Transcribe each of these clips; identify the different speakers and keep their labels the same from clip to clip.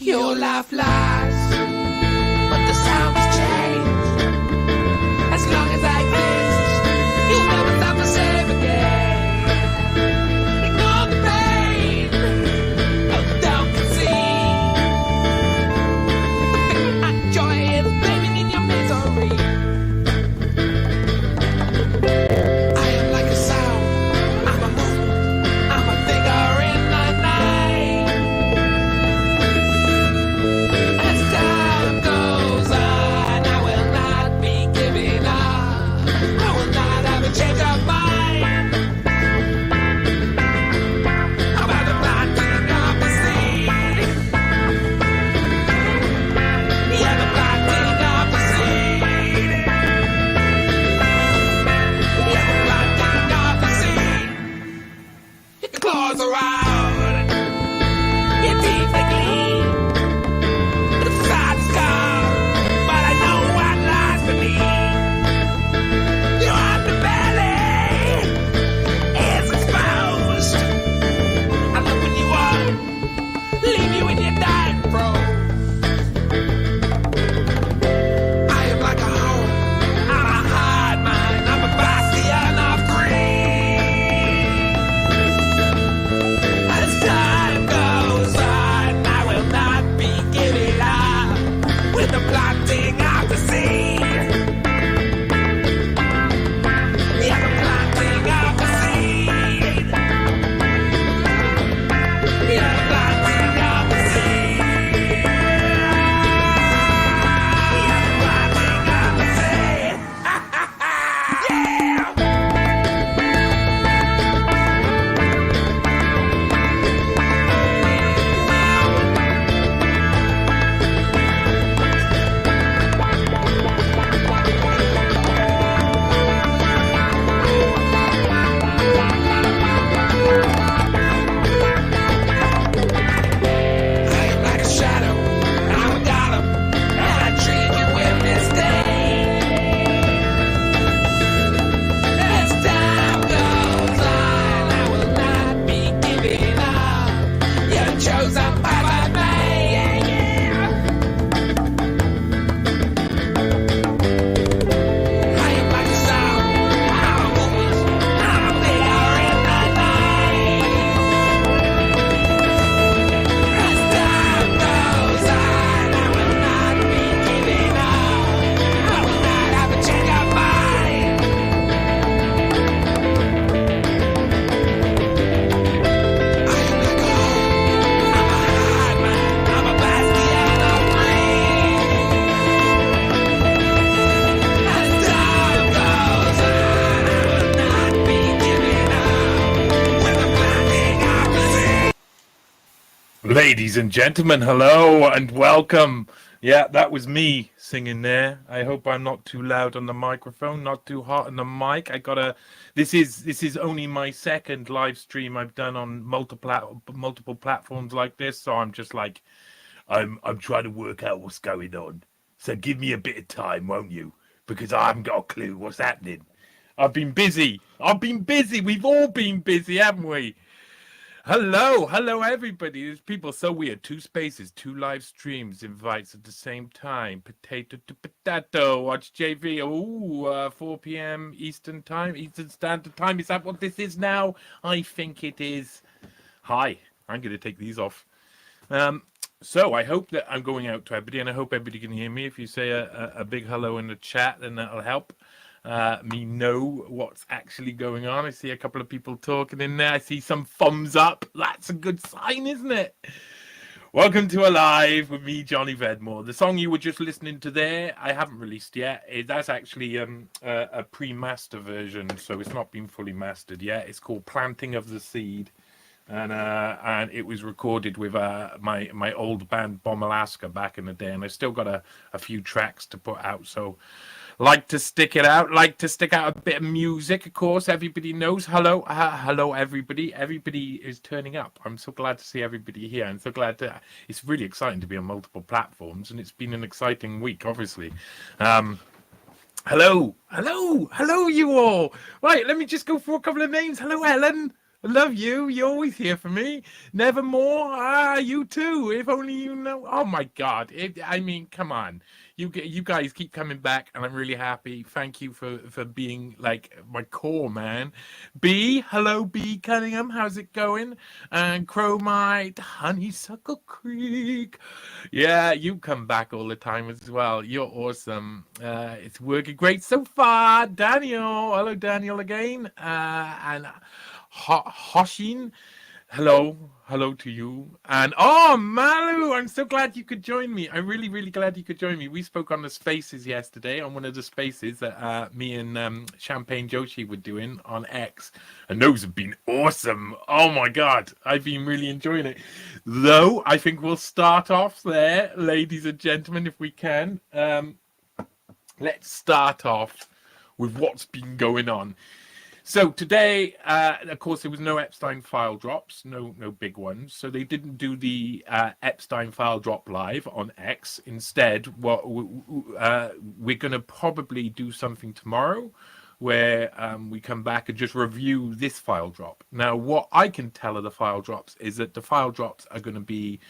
Speaker 1: Your life lies, but the sound has changed. As long as I exist, you'll never stop the same again. Ignore the pain, oh, don't concede. The thing I enjoy is blaming in your misery. I am like a sound, I'm a movement, I'm a figure in the night. As time goes on, I will not be giving up. I will not have a change of mind. About the planting of the seed. Yeah, the planting of the seed. Yeah, the planting of the seed. Your claws are out. Your teeth they gleam. The facade is gone, but I know what lies beneath. Your underbelly is exposed. I look when you are, leave you in your dying throes. I am like a home, I'm a hard mind, I'm a bastion of greed. As time goes on, I will not be giving up with the planting of the seed. Yeah, the planting of the seed. Yeah, the planting of the seed. Yeah, the planting of the seed. Yeah. I am like a shadow, I'm a golem, and I treat you with disdain. As time goes on, I will not be giving up. You're chosen by me. Yeah, yeah. I am like a sound, I'm a movement, I'm a figure in the night. As time goes on, I will not be giving up. I will not have a change of mind. I am like a home, I'm a hard man, I'm a bastion of greed. As time goes on, I will not be giving up with the planting of the seed.
Speaker 2: Ladies and gentlemen, hello and welcome. Yeah, that was me singing there. I hope I'm not too loud on the microphone, not too hot on the mic. This is only my second live stream I've done on multiple platforms like this, so I'm just like I'm trying to work out what's going on. So give me a bit of time, won't you? Because I haven't got a clue what's happening. I've been busy. We've all been busy, haven't we? Hello everybody. There's people so weird. 2 spaces, 2 live streams, invites at the same time. Potato to potato. Watch JV. Ooh, 4 p.m. Eastern Standard Time. Is that what this is now? I think it is. Hi, I'm going to take these off. So I hope that I'm going out to everybody, and I hope everybody can hear me. If you say a big hello in the chat, then that'll help me know what's actually going on. I see a couple of people talking in there. I see some thumbs up. That's a good sign, isn't it? Welcome to Alive with me, Johnny Vedmore. The song you were just listening to there, I haven't released yet. That's actually a pre-master version, so it's not been fully mastered yet. It's called Planting of the Seed. And it was recorded with my old band Bomb Alaska back in the day, and I still got a few tracks to put out, so like to stick out a bit of music. Of course, everybody knows. Hello everybody is turning up. I'm so glad to see everybody here. I'm so glad to, it's really exciting to be on multiple platforms, and it's been an exciting week, obviously. Hello you all. Right, let me just go for a couple of names. Hello Ellen. I love you. You're always here for me. Nevermore. Ah, you too. If only you know. Oh my God. I mean, come on. You guys keep coming back, and I'm really happy. Thank you for being like my core man. B, hello B Cunningham. How's it going? And Chromite, Honeysuckle Creek. Yeah, you come back all the time as well. You're awesome. It's working great so far. Daniel, hello Daniel again. And Hoshin, hello to you. And oh Malu, I'm so glad you could join me. I'm really glad you could join me. We spoke on the spaces yesterday, on one of the spaces that me and Champagne Joshi were doing on X, and those have been awesome. Oh my God, I've been really enjoying it. Though I think we'll start off there, ladies and gentlemen, if we can. Let's start off with what's been going on. So today, of course, there was no Epstein file drops, no big ones. So they didn't do the Epstein file drop live on X. Instead, what we're going to probably do something tomorrow, where we come back and just review this file drop. Now, what I can tell of the file drops is that the file drops are going to be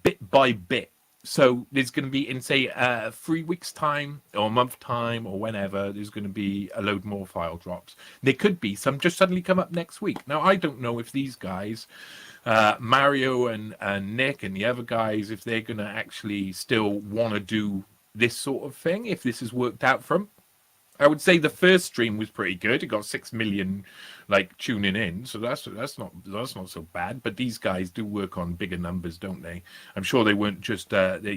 Speaker 2: bit by bit. So there's going to be in, say, 3 weeks' time or a month time or whenever, there's going to be a load more file drops. There could be some just suddenly come up next week. Now, I don't know if these guys, Mario and Nick and the other guys, if they're going to actually still want to do this sort of thing, if this has worked out for them. I would say the first stream was pretty good. It got 6 million like tuning in, so that's not so bad. But these guys do work on bigger numbers, don't they? I'm sure they weren't just this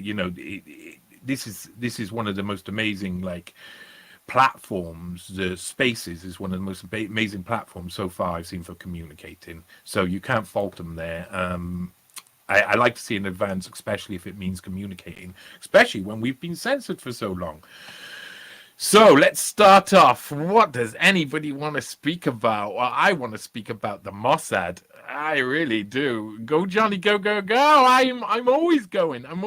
Speaker 2: is one of the most amazing like platforms. The Spaces is one of the most amazing platforms so far I've seen for communicating. So you can't fault them there. I like to see in advance, especially if it means communicating, especially when we've been censored for so long. So let's start off. What does anybody want to speak about? Well, I want to speak about the Mossad. I really do. Go Johnny, go. I'm always going. I'm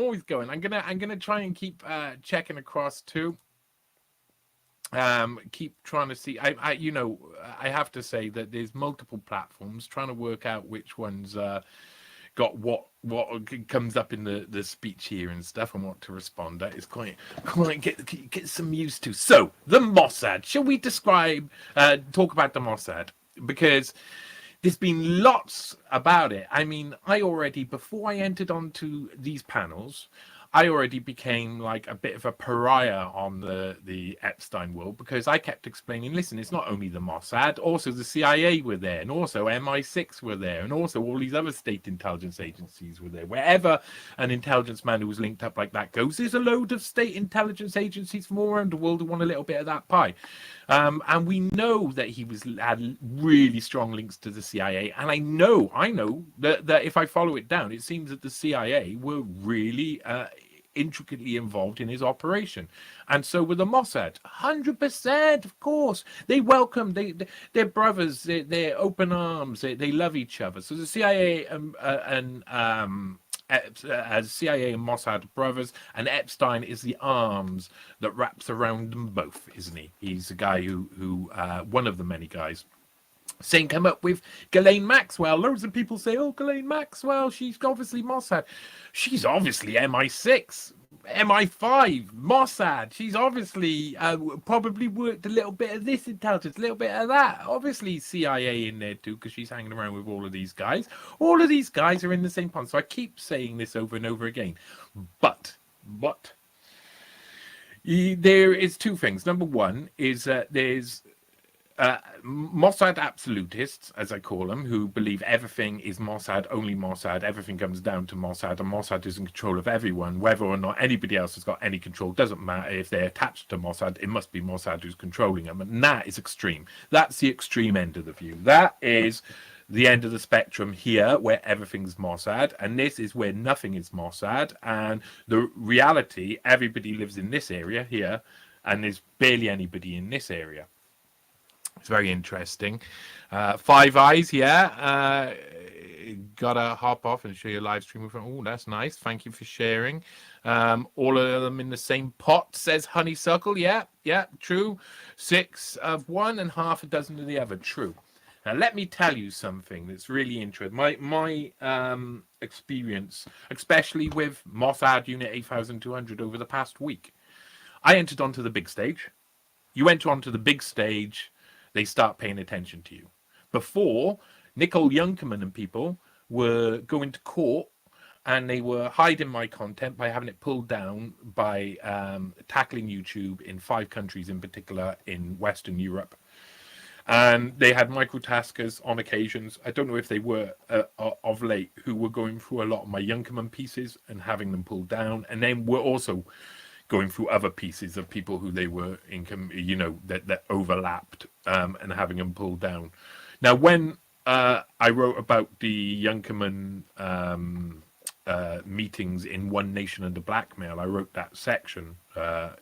Speaker 2: gonna try and keep checking across too. Keep trying to see. I have to say that there's multiple platforms, trying to work out which ones got what comes up in the speech here and stuff, and what to respond. That is quite get some used to. So the Mossad. Shall we talk about the Mossad? Because there's been lots about it. I mean, before I entered onto these panels, I already became like a bit of a pariah on the Epstein world, because I kept explaining, listen, it's not only the Mossad, also the CIA were there, and also MI6 were there, and also all these other state intelligence agencies were there. Wherever an intelligence man who was linked up like that goes, there's a load of state intelligence agencies from all around the world who want a little bit of that pie. And we know that he had really strong links to the CIA, and I know that if I follow it down, it seems that the CIA were really intricately involved in his operation, and so with the Mossad, 100%. Of course, they welcome. They're brothers. They're open arms. They love each other. So the CIA as CIA and Mossad brothers, and Epstein is the arms that wraps around them both, isn't he? He's a guy who one of the many guys. Same come up with Ghislaine Maxwell. Loads of people say, oh, Ghislaine Maxwell, she's obviously Mossad. She's obviously MI6, MI5, Mossad. She's obviously probably worked a little bit of this intelligence, a little bit of that. Obviously CIA in there too, because she's hanging around with all of these guys. All of these guys are in the same pond. So I keep saying this over and over again. But there is two things. Number one is there's Mossad absolutists, as I call them, who believe everything is Mossad, only Mossad, everything comes down to Mossad, and Mossad is in control of everyone. Whether or not anybody else has got any control doesn't matter. If they're attached to Mossad, it must be Mossad who's controlling them, and that is extreme. That's the extreme end of the view. That is the end of the spectrum here, where everything's Mossad, and this is where nothing is Mossad, and the reality, everybody lives in this area here, and there's barely anybody in this area. It's very interesting. Five Eyes, yeah. Gotta hop off and show your live stream. Oh, that's nice. Thank you for sharing. All of them in the same pot, says Honeysuckle. Yeah, true. 6 of one and half a dozen of the other. True. Now, let me tell you something that's really interesting. My experience, especially with Mossad Unit 8200 over the past week. I entered onto the big stage. You enter onto the big stage, they start paying attention to you. Before, Nicole Youngkerman and people were going to court and they were hiding my content by having it pulled down by tackling YouTube in 5 countries in particular in Western Europe. And they had microtaskers on occasions. I don't know if they were of late, who were going through a lot of my Youngkerman pieces and having them pulled down. And then we're also going through other pieces of people who they were in, that overlapped, and having them pulled down. Now, when I wrote about the Youngkerman meetings in One Nation Under Blackmail, I wrote that section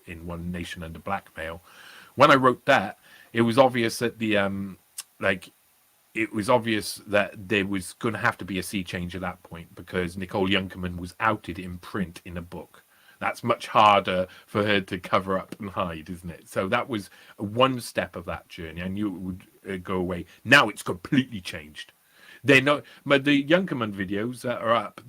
Speaker 2: in One Nation Under Blackmail. When I wrote that, it was obvious that it was obvious that there was going to have to be a sea change at that point, because Nicole Youngkerman was outed in print in a book. That's much harder for her to cover up and hide, isn't it? So that was one step of that journey. I knew it would go away. Now it's completely changed. They're not, but the Youngkerman videos that are up,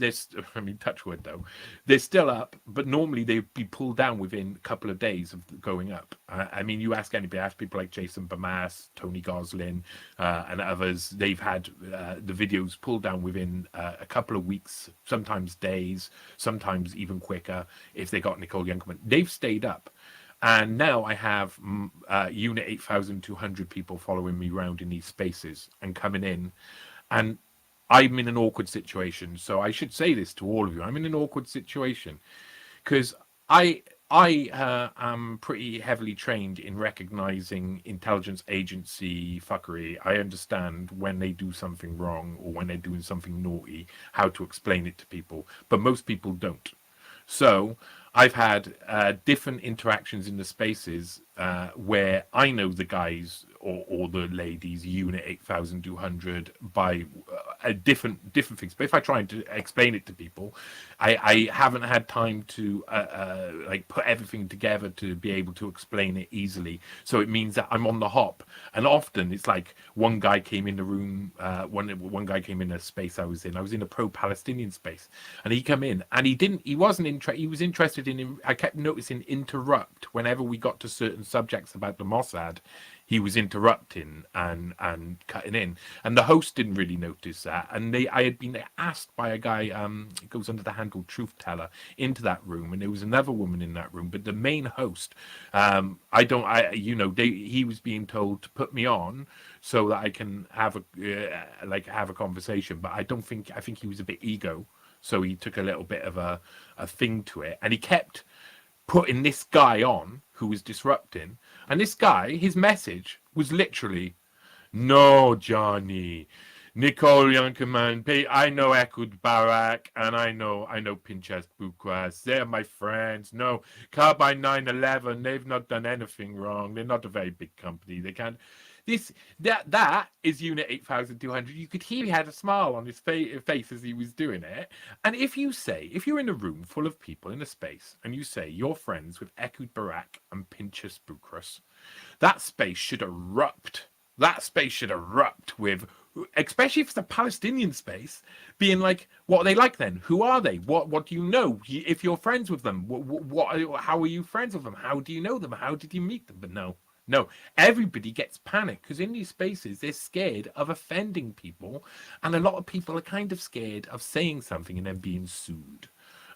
Speaker 2: touch wood though, they're still up, but normally they'd be pulled down within a couple of days of going up. You ask anybody, ask people like Jason Bamas, Tony Gosling, and others, they've had the videos pulled down within a couple of weeks, sometimes days, sometimes even quicker, if they got Nicole Youngkerman. They've stayed up. And now I have Unit 8200 people following me around in these spaces and coming in. And I'm in an awkward situation. So I should say this to all of you. I'm in an awkward situation because I am pretty heavily trained in recognizing intelligence agency fuckery. I understand when they do something wrong or when they're doing something naughty, how to explain it to people. But most people don't. So I've had different interactions in the spaces where I know the guys or the ladies, Unit 8200, by different things. But if I try to explain it to people, I haven't had time to put everything together to be able to explain it easily. So it means that I'm on the hop. And often it's like one guy came in the room, one guy came in a space I was in a pro-Palestinian space, and he came in and he wasn't interested. He was interested in, I kept noticing, interrupt whenever we got to certain subjects about the Mossad. He was interrupting and cutting in, and the host didn't really notice that. And I had been asked by a guy, it goes under the handle Truth Teller, into that room, and there was another woman in that room. But the main host, he was being told to put me on so that I can have a conversation. But I think he was a bit ego, so he took a little bit of a thing to it, and he kept putting this guy on who was disrupting. And this guy, his message was literally, "No, Johnny, Nicole Youngkerman, I know Ehud Barak, and I know Pinchas Bukras. They're my friends. No, Carbine 911, they've not done anything wrong. They're not a very big company. They can't." That is Unit 8200. You could hear he had a smile on his face as he was doing it. And if you're in a room full of people in a space and you say you're friends with Ehud Barak and Pinchas Bukras, that space should erupt. That space should erupt with, especially if it's a Palestinian space, being like, what are they like then? Who are they? What do you know? If you're friends with them, how are you friends with them? How do you know them? How did you meet them? But no, everybody gets panicked because in these spaces, they're scared of offending people. And a lot of people are kind of scared of saying something and then being sued.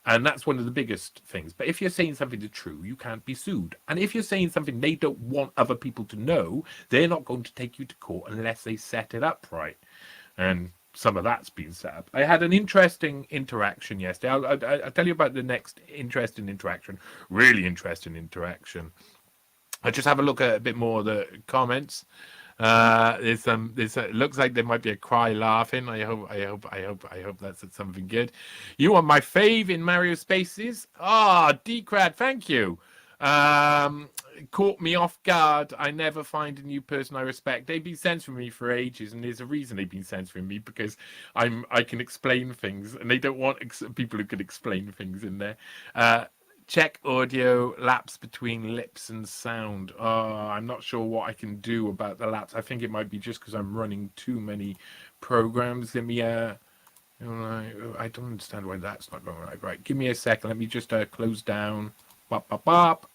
Speaker 2: And that's one of the biggest things. But if you're saying something that's true, you can't be sued. And if you're saying something they don't want other people to know, they're not going to take you to court unless they set it up right. And some of that's been set up. I had an interesting interaction yesterday. I'll tell you about the next interesting interaction. Really interesting interaction. I'll just have a look at a bit more of the comments. It looks like there might be a cry laughing. I hope that's something good. You are my fave in Mario Spaces. Decrad, thank you. Caught me off guard. I never find a new person I respect. They've been censoring me for ages, and there's a reason they've been censoring me, because I can explain things, and they don't want people who can explain things in there. Check audio lapse between lips and sound. I'm not sure what I can do about the lapse. I think it might be just because I'm running too many programs. Let me I don't understand why that's not going right. Right, give me a second. Let me just close down. Bop bop bop.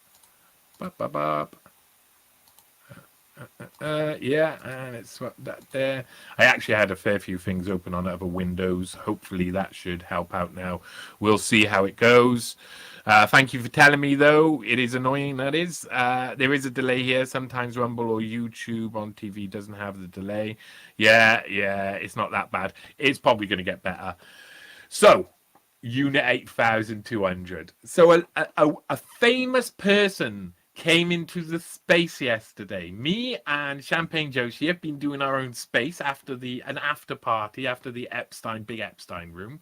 Speaker 2: Bop bop bop. Yeah, and it's that there. I actually had a fair few things open on other windows. Hopefully that should help out now. We'll see how it goes. Thank you for telling me, though. It is annoying, that is. There is a delay here. Sometimes Rumble or YouTube on TV doesn't have the delay. Yeah, it's not that bad. It's probably going to get better. So, Unit 8200. So a famous person came into the space yesterday. Me and Champagne Joshi have been doing our own space after an after party after the big Epstein room.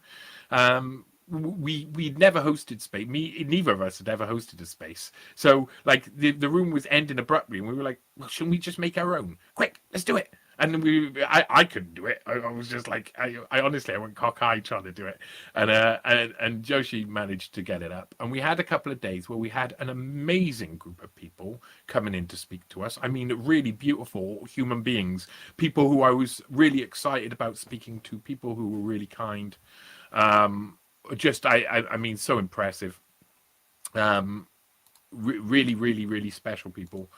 Speaker 2: We'd never hosted space. Neither of us had ever hosted a space. So like the room was ending abruptly, and we were like, well, shouldn't we just make our own? Quick, let's do it. And I couldn't do it. I was just like, I honestly, I went cockeyed trying to do it. And Joshi managed to get it up. And we had a couple of days where we had an amazing group of people coming in to speak to us. I mean, really beautiful human beings, people who I was really excited about speaking to, people who were really kind. I mean, so impressive. Really, really, really special people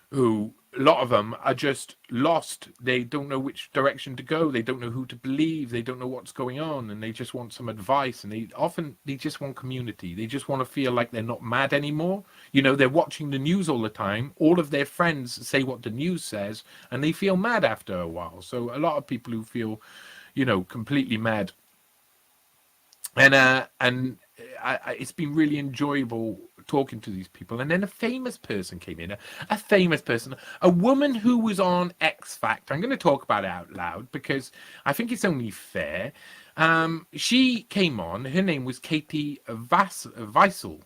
Speaker 2: who, a lot of them are just lost. They don't know which direction to go. They don't know who to believe. They don't know what's going on, and they just want some advice. And they just want community. They just want to feel like they're not mad anymore. You know, they're watching the news all the time. All of their friends say what the news says, and they feel mad after a while. So a lot of people who feel, you know, completely mad. And it's been really enjoyable talking to these people. And then a famous person came in, a famous person, a woman who was on X Factor. I'm going to talk about it out loud because I think it's only fair. She came on. Her name was Katie Weissel.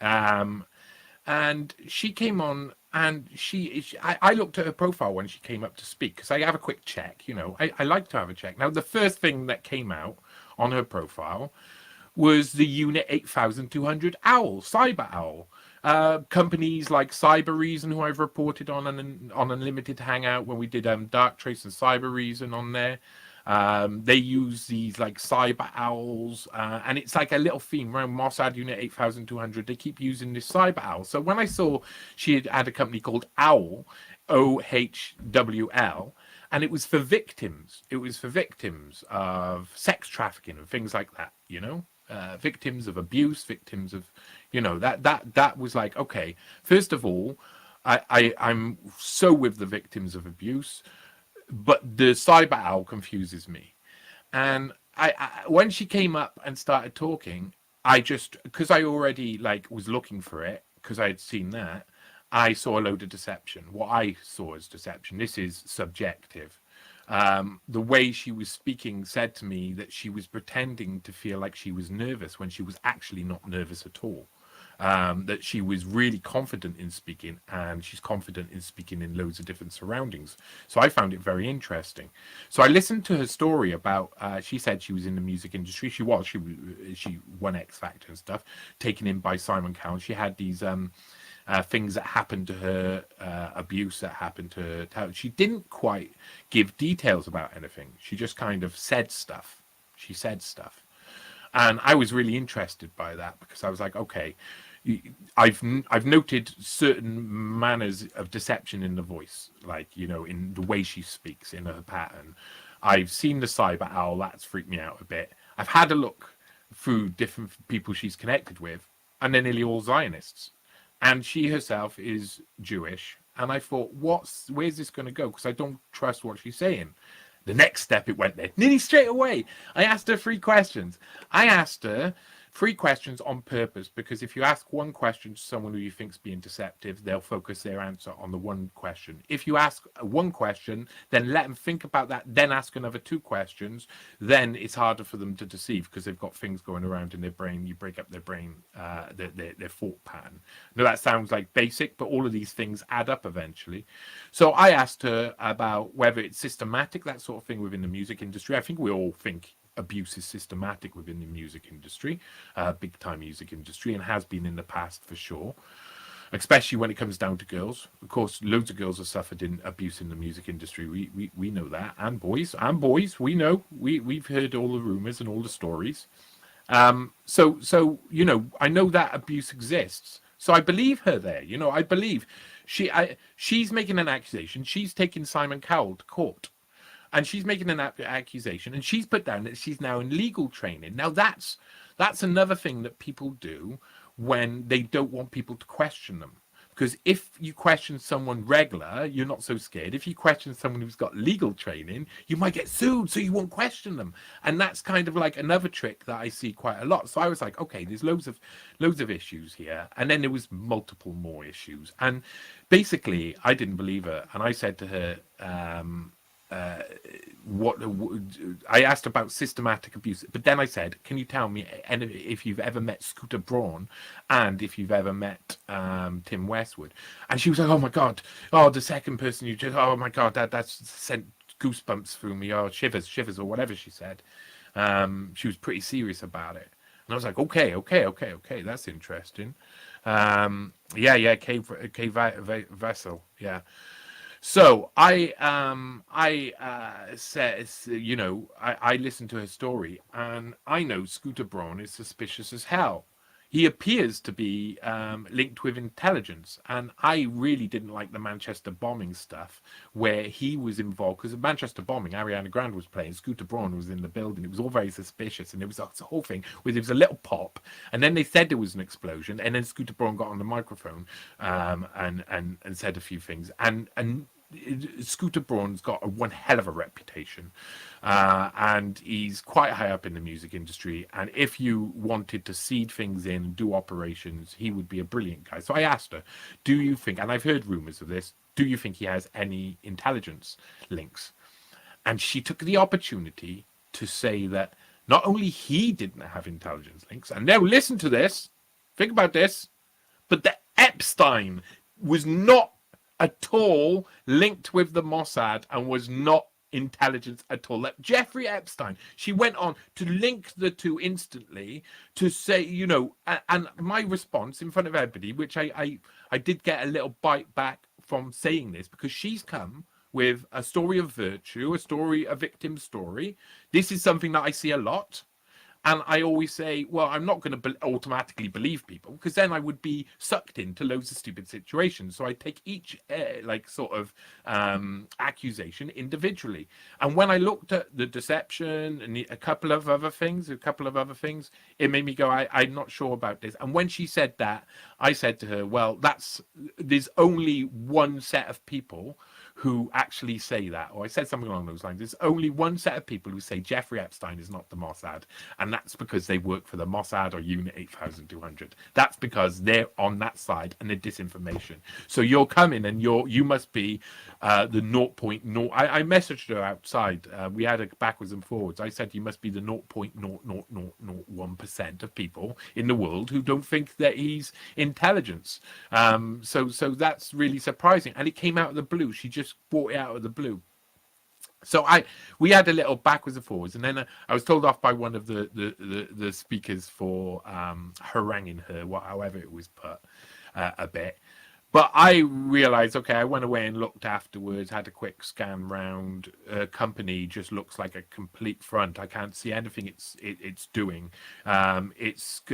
Speaker 2: And she came on, and I looked at her profile when she came up to speak because I have a quick check. You know, I like to have a check. Now, the first thing that came out on her profile was the Unit 8200 Owl, Cyber Owl. Companies like Cyber Reason, who I've reported on Unlimited Hangout when we did Dark Trace and Cyber Reason on there. They use these like cyber owls, and it's like a little theme around Mossad Unit 8200. They keep using this cyber owl. So when I saw she had a company called Owl, OHWL, and it was for victims. It was for victims of sex trafficking and things like that, you know, victims of abuse, victims of, you know, that was like, okay, first of all, I'm so with the victims of abuse, but the cyber owl confuses me. And I when she came up and started talking, I just, because I already like was looking for it, because I had seen that, I saw a load of deception. What I saw as deception. This is subjective. The way she was speaking said to me that she was pretending to feel like she was nervous when she was actually not nervous at all. That she was really confident in speaking, and she's confident in speaking in loads of different surroundings. So I found it very interesting. So I listened to her story about, she said she was in the music industry. She won X Factor and stuff, taken in by Simon Cowell. She had these things that happened to her, abuse that happened to her. She didn't quite give details about anything. She just kind of said stuff. She said stuff. And I was really interested by that because I was like, okay, I've noted certain manners of deception in the voice, like, you know, in the way she speaks, in her pattern. I've seen the cyber owl. That's freaked me out a bit. I've had a look through different people she's connected with, and they're nearly all Zionists. And she herself is Jewish. And I thought, where's this going to go? Because I don't trust what she's saying. The next step, it went there. Nearly straight away. I asked her 3 questions. I asked her 3 questions on purpose, because if you ask one question to someone who you think's being deceptive, they'll focus their answer on the one question. If you ask one question, then let them think about that, then ask another 2 questions, then it's harder for them to deceive because they've got things going around in their brain. You break up their brain, their thought pattern. Now that sounds like basic, but all of these things add up eventually. So I asked her about whether it's systematic, that sort of thing within the music industry. I think we all think abuse is systematic within the music industry, big time music industry, and has been in the past for sure, especially when it comes down to girls. Of course, loads of girls have suffered in abuse in the music industry. We know that, and boys, we know, we've heard all the rumors and all the stories. So you know, I know that abuse exists. So I believe her there. You know, I believe she's making an accusation. She's taking Simon Cowell to court, and she's making an accusation, and she's put down that she's now in legal training. Now that's another thing that people do when they don't want people to question them. Because if you question someone regular, you're not so scared. If you question someone who's got legal training, you might get sued, so you won't question them. And that's kind of like another trick that I see quite a lot. So I was like, okay, there's loads of issues here. And then there was multiple more issues. And basically, I didn't believe her. And I said to her, I asked about systematic abuse, but then I said, can you tell me if you've ever met Scooter Braun and if you've ever met Tim Westwood? And she was like, oh my god, the second person you just, oh my god, that's sent goosebumps through me, shivers or whatever she said. She was pretty serious about it, and I was like, okay, that's interesting. Kay Vessel, yeah. So I said, you know, I listened to her story, and I know Scooter Braun is suspicious as hell. He appears to be linked with intelligence, and I really didn't like the Manchester bombing stuff where he was involved, because the Manchester bombing, Ariana Grande was playing, Scooter Braun was in the building. It was all very suspicious, and it was a whole thing where there was a little pop, and then they said there was an explosion, and then Scooter Braun got on the microphone and said a few things, and Scooter Braun's got one hell of a reputation, and he's quite high up in the music industry, and if you wanted to seed things in and do operations, he would be a brilliant guy. So I asked her, do you think, and I've heard rumors of this, do you think he has any intelligence links? And she took the opportunity to say that not only he didn't have intelligence links, and now listen to this, think about this, but that Epstein was not at all linked with the Mossad and was not intelligence at all. That Jeffrey Epstein, she went on to link the two instantly to say, you know, and my response in front of everybody, which I did get a little bite back from saying this, because she's come with a story of virtue, a victim story. This is something that I see a lot. And I always say, well, I'm not going to automatically believe people, because then I would be sucked into loads of stupid situations. So I take each accusation individually. And when I looked at the deception and a couple of other things, it made me go, I'm not sure about this. And when she said that, I said to her, well, there's only one set of people who actually say that, or I said something along those lines. There's only one set of people who say Jeffrey Epstein is not the Mossad, and that's because they work for the Mossad or Unit 8200. That's because they're on that side and they're disinformation. So you're coming and you must be the 0.0. I messaged her outside. We had a backwards and forwards. I said you must be the 0.0001% of people in the world who don't think that he's intelligence. So that's really surprising, and it came out of the blue. She just brought it out of the blue. So we had a little backwards and forwards, and then I was told off by one of the speakers for haranguing her, however it was put, a bit. But I realized, okay, I went away and looked afterwards, had a quick scan round. Company just looks like a complete front. I can't see anything it's doing.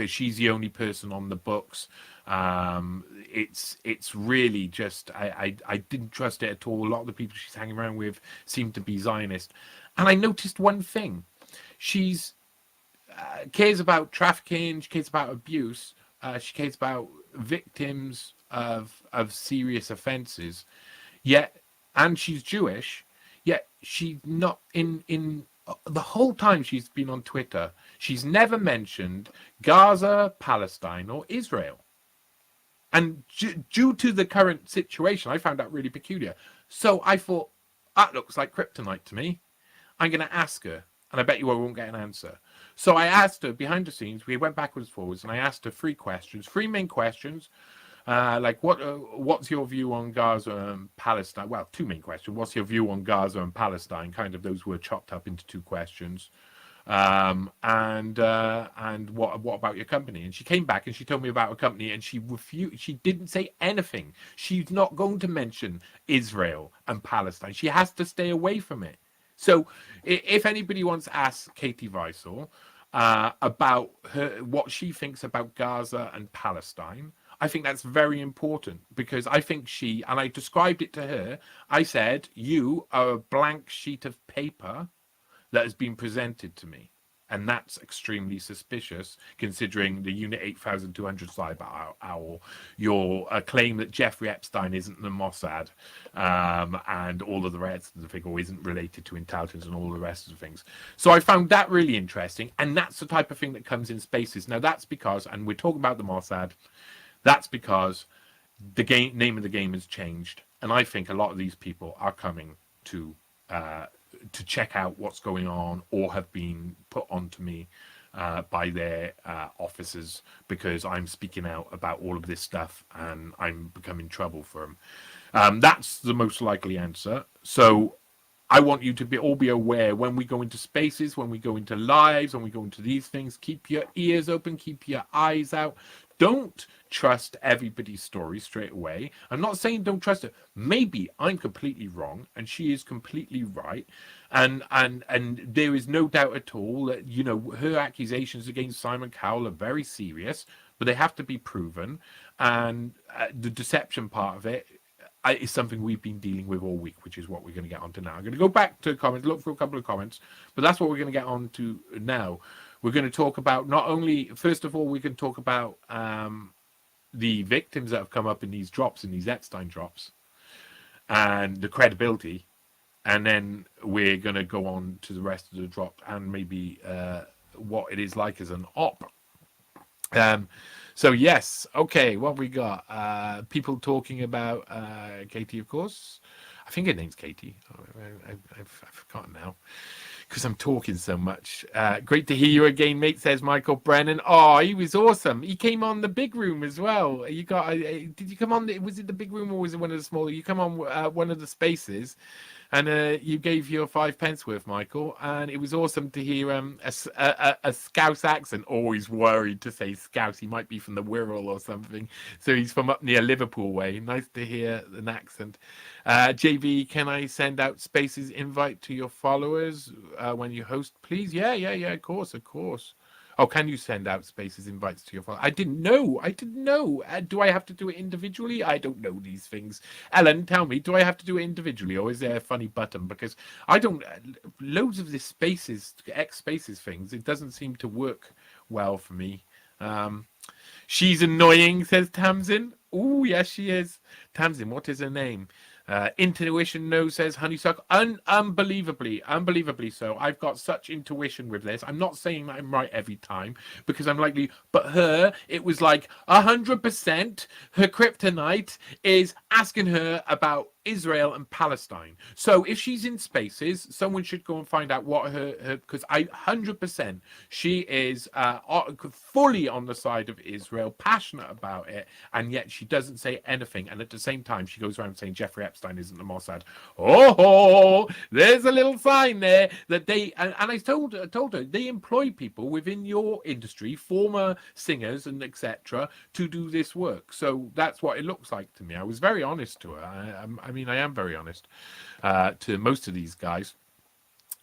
Speaker 2: She's the only person on the books. It's really just, I didn't trust it at all. A lot of the people she's hanging around with seem to be Zionist. And I noticed one thing. She's cares about trafficking, she cares about abuse, she cares about victims of serious offenses, and she's Jewish, yet she's not in the whole time she's been on Twitter, she's never mentioned Gaza, Palestine, or Israel. And due to the current situation, I found that really peculiar. So I thought, that looks like kryptonite to me. I'm going to ask her, and I bet you I won't get an answer. So I asked her behind the scenes, we went backwards and forwards, and I asked her three main questions. Like what's your view on Gaza and Palestine? Well, two main questions. What's your view on Gaza and Palestine? Kind of those were chopped up into two questions. And what about your company? And she came back and she told me about her company, and she refused. She didn't say anything. She's not going to mention Israel and Palestine. She has to stay away from it. So if anybody wants to ask Katie Weissel about what she thinks about Gaza and Palestine, I think that's very important, because I think and I described it to her, I said, you are a blank sheet of paper that has been presented to me. And that's extremely suspicious, considering the Unit 8200 cyber owl, your claim that Jeffrey Epstein isn't the Mossad, and all of the rest of the thing, or isn't related to intelligence and all the rest of the things. So I found that really interesting, and that's the type of thing that comes in Spaces. Now that's because, and we're talking about the Mossad, that's because the name of the game has changed, and I think a lot of these people are coming to check out what's going on, or have been put onto me by their officers, because I'm speaking out about all of this stuff and I'm becoming trouble for them. That's the most likely answer. So I want you to all be aware when we go into Spaces, when we go into lives, when we go into these things, keep your ears open, keep your eyes out. Don't trust everybody's story straight away. I'm not saying don't trust it. Maybe I'm completely wrong and she is completely right. And there is no doubt at all that, you know, her accusations against Simon Cowell are very serious, but they have to be proven. And the deception part of it is something we've been dealing with all week, which is what we're going to get onto now. I'm going to go back to comments, look for a couple of comments, but that's what we're going to get on to now. We're going to talk about not only, first of all, we can talk about the victims that have come up in these drops, in these Epstein drops, and the credibility. And then we're going to go on to the rest of the drop and maybe what it is like as an op. So yes, okay, what we got? People talking about Katie, of course. I think her name's Katie. I've forgotten now, because I'm talking so much. Great to hear you again, mate, says Michael Brennan. Oh, he was awesome. He came on the big room as well. You got? Did you come on? Was it the big room or was it one of the smaller? You come on one of the Spaces, and you gave your 5 pence worth, Michael, and it was awesome to hear a Scouse accent. Always worried to say Scouse. He might be from the Wirral or something, so he's from up near Liverpool way. Nice to hear an accent. JV, can I send out Spaces invite to your followers when you host, please? Yeah, of course. Oh, can you send out Spaces invites to your followers? I didn't know. Do I have to do it individually? I don't know these things. Ellen, tell me, do I have to do it individually, or is there a funny button? Because I don't, loads of this Spaces, XSpaces things, it doesn't seem to work well for me. She's annoying, says Tamsin. Oh, yes, she is. Tamsin, what is her name? Intuition no, says Honeysuck. Unbelievably so. I've got such intuition with this. I'm not saying that I'm right every time, because I'm likely, but her, it was like 100%. Her kryptonite is asking her about Israel and Palestine. So if she's in Spaces, someone should go and find out what her because 100% she is fully on the side of Israel, passionate about it, and yet she doesn't say anything. And at the same time, she goes around saying Jeffrey Epstein isn't the Mossad. Oh, there's a little sign there that they, and I told her they employ people within your industry, former singers and etc., to do this work. So that's what it looks like to me. I was very honest to her. I am very honest to most of these guys.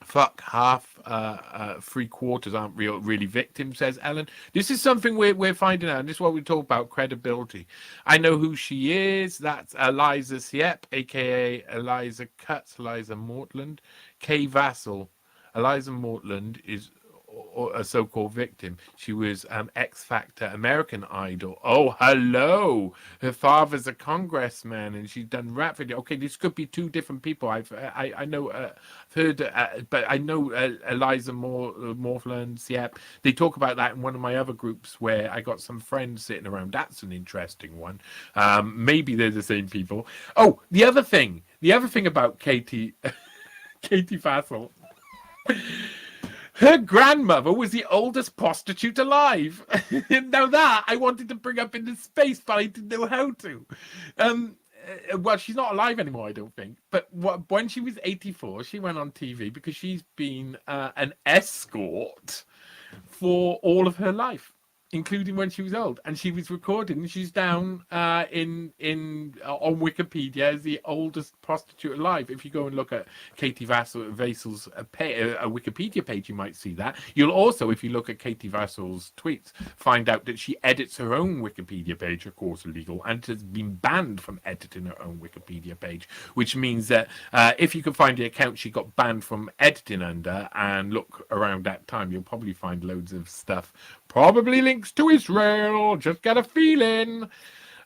Speaker 2: Fuck, half, 3/4 aren't really victims, says Ellen. This is something we're finding out, and this is what we talk about, credibility. I know who she is. That's Eliza Siep, a.k.a. Eliza Cutts, Eliza Mortland. Kay Vassal. Eliza Mortland is a so-called victim. She was X Factor American Idol. Oh, hello. Her father's a congressman and she's done rap video. Okay, this could be two different people. I know, I've heard, but I know Eliza Morland, Siep. They talk about that in one of my other groups where I got some friends sitting around. That's an interesting one. Maybe they're the same people. Oh, the other thing about Katie Vassal. Her grandmother was the oldest prostitute alive. Now that I wanted to bring up in the space, but I didn't know how to. well, she's not alive anymore, I don't think. But when she was 84, she went on TV because she's been an escort for all of her life, including when she was old. And she was recorded, and she's down on Wikipedia as the oldest prostitute alive. If you go and look at Katie Vassal's Wikipedia page, you might see that. You'll also, if you look at Katie Vassal's tweets, find out that she edits her own Wikipedia page, of course illegal, and has been banned from editing her own Wikipedia page, which means that if you can find the account she got banned from editing under and look around that time, you'll probably find loads of stuff, probably links to Israel, just get a feeling.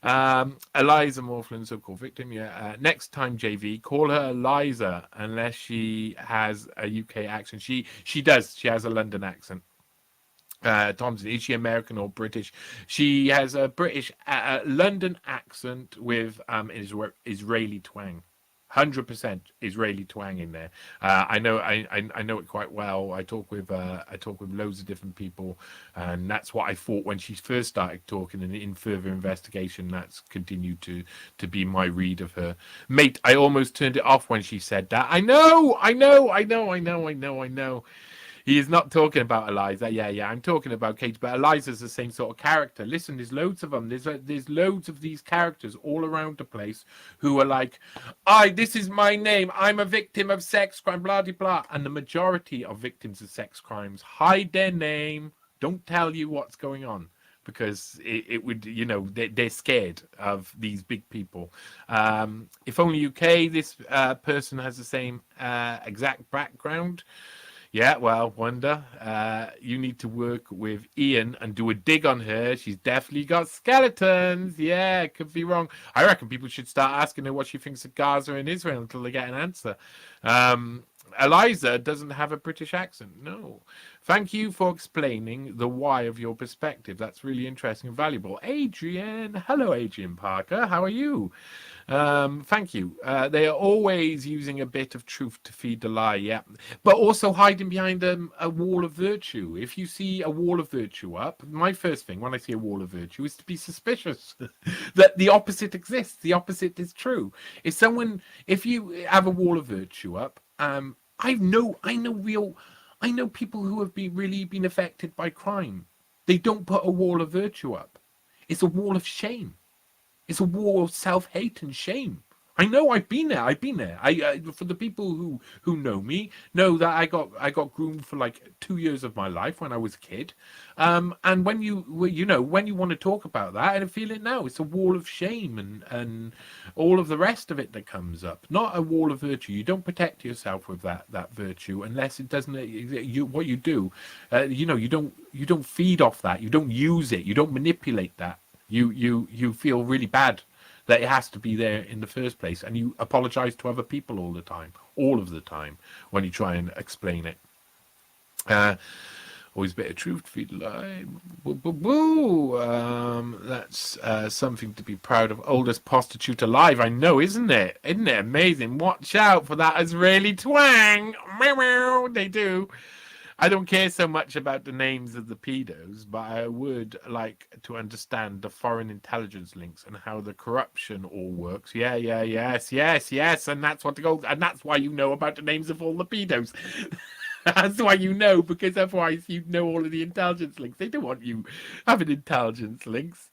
Speaker 2: Eliza Morflin, so-called victim, yeah. Next time, JV, call her Eliza, unless she has a UK accent. She does. She has a London accent. Thompson, is she American or British? She has a British London accent with Israeli twang. 100% Israeli twang in there. I know it quite well. I talk with loads of different people, and that's what I thought when she first started talking. And in further investigation, that's continued to be my read of her. Mate, I almost turned it off when she said that. I know. He is not talking about Eliza. Yeah, I'm talking about Kate, but Eliza's the same sort of character. Listen, there's loads of them. There's loads of these characters all around the place who are like, this is my name. I'm a victim of sex crime, blah, blah, blah. And the majority of victims of sex crimes hide their name, don't tell you what's going on, because it would, they're scared of these big people. If only UK, this person has the same exact background. Yeah, well, Wonder, you need to work with Ian and do a dig on her. She's definitely got skeletons. Yeah, could be wrong. I reckon people should start asking her what she thinks of Gaza and Israel until they get an answer. Eliza doesn't have a British accent. No. Thank you for explaining the why of your perspective. That's really interesting and valuable. Adrian. Hello, Adrian Parker. How are you? Thank you. They are always using a bit of truth to feed the lie, yeah. But also hiding behind a wall of virtue. If you see a wall of virtue up, my first thing when I see a wall of virtue is to be suspicious that the opposite exists. The opposite is true. If you have a wall of virtue up, I know people who have really been affected by crime. They don't put a wall of virtue up. It's a wall of shame. It's a wall of self-hate and shame. I know, I've been there. I for the people who know me, know that I got groomed for like 2 years of my life when I was a kid. And when you want to talk about that, I feel it now. It's a wall of shame and all of the rest of it that comes up. Not a wall of virtue. You don't protect yourself with that virtue unless it doesn't. What you do, you don't feed off that. You don't use it. You don't manipulate that. You feel really bad that it has to be there in the first place, and you apologize to other people all of the time when you try and explain it. Always a bit of truth to feed the lie. That's something to be proud of. Oldest prostitute alive, I know, isn't it? Isn't it amazing? Watch out for that Israeli twang. They do. I don't care so much about the names of the pedos, but I would like to understand the foreign intelligence links and how the corruption all works. Yes. And that's and that's why you know about the names of all the pedos. That's why you know, because otherwise you'd know all of the intelligence links. They don't want you having intelligence links.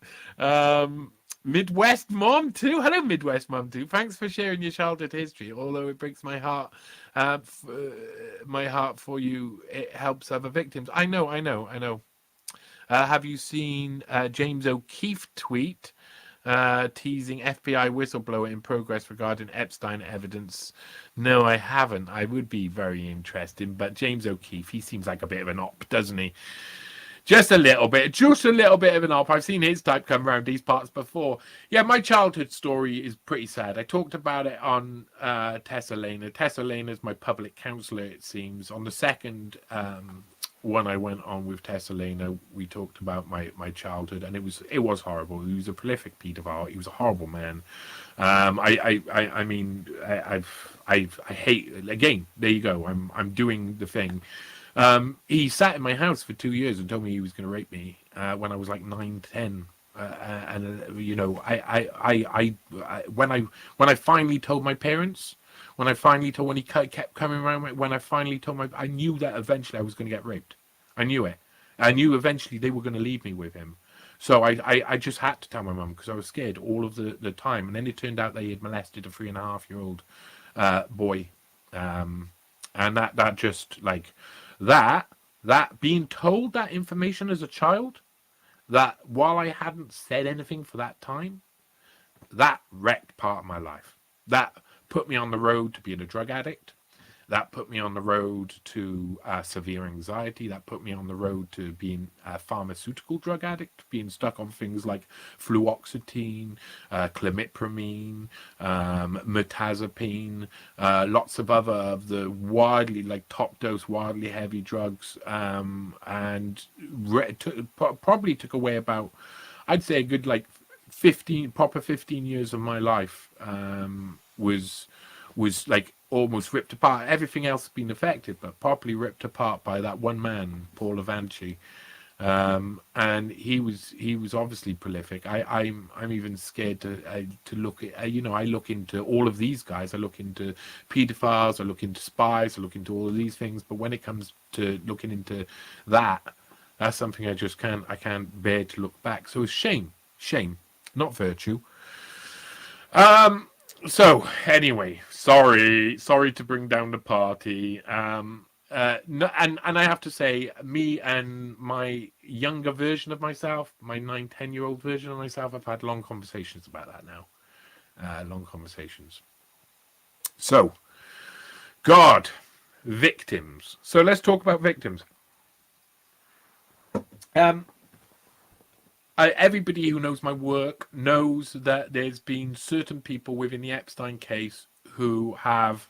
Speaker 2: Midwest Mom too. Hello, Midwest Mom too. Thanks for sharing your childhood history. Although it breaks my heart, for you. It helps other victims. I know. Have you seen James O'Keefe tweet teasing FBI whistleblower in progress regarding Epstein evidence? No, I haven't. I would be very interested. But James O'Keefe, he seems like a bit of an op, doesn't he? Just a little bit of an op. I've seen his type come around these parts before. Yeah, my childhood story is pretty sad. I talked about it on Tessa Lena. Tessa Lena is my public counsellor, it seems. On the second one I went on with Tessa Lena, we talked about my childhood, and it was horrible. He was a prolific paedophile. He was a horrible man. I hate, again, there you go. I'm doing the thing. He sat in my house for 2 years and told me he was going to rape me when I was like 9, 10. and you know, when I finally told my parents, when I finally told, when he kept coming around, when I finally told I knew that eventually I was going to get raped. I knew it. I knew eventually they were going to leave me with him. So I just had to tell my mum because I was scared all of the time. And then it turned out they had molested a 3.5-year-old boy. And that just like that being told that information as a child, that while I hadn't said anything for that time, that wrecked part of my life. That put me on the road to being a drug addict. That put me on the road to severe anxiety. That put me on the road to being a pharmaceutical drug addict, being stuck on things like fluoxetine, clomipramine, mirtazapine, lots of other of the widely, like top dose, wildly heavy drugs, and probably took away about, I'd say, a good like 15 years of my life. Was like almost ripped apart. Everything else has been affected, but properly ripped apart by that one man, Paul Avanci. And he was obviously prolific. I'm even scared to look at, you know, I look into all of these guys. I look into pedophiles. I look into spies. I look into all of these things. But when it comes to looking into that's something I can't bear to look back. So it's shame, not virtue. So anyway, sorry to bring down the party. No, and I have to say, me and my younger version of myself, my 9-10-year-old version of myself, I've had long conversations about that now. Long conversations. So, God, victims. So let's talk about victims. Everybody who knows my work knows that there's been certain people within the Epstein case who have,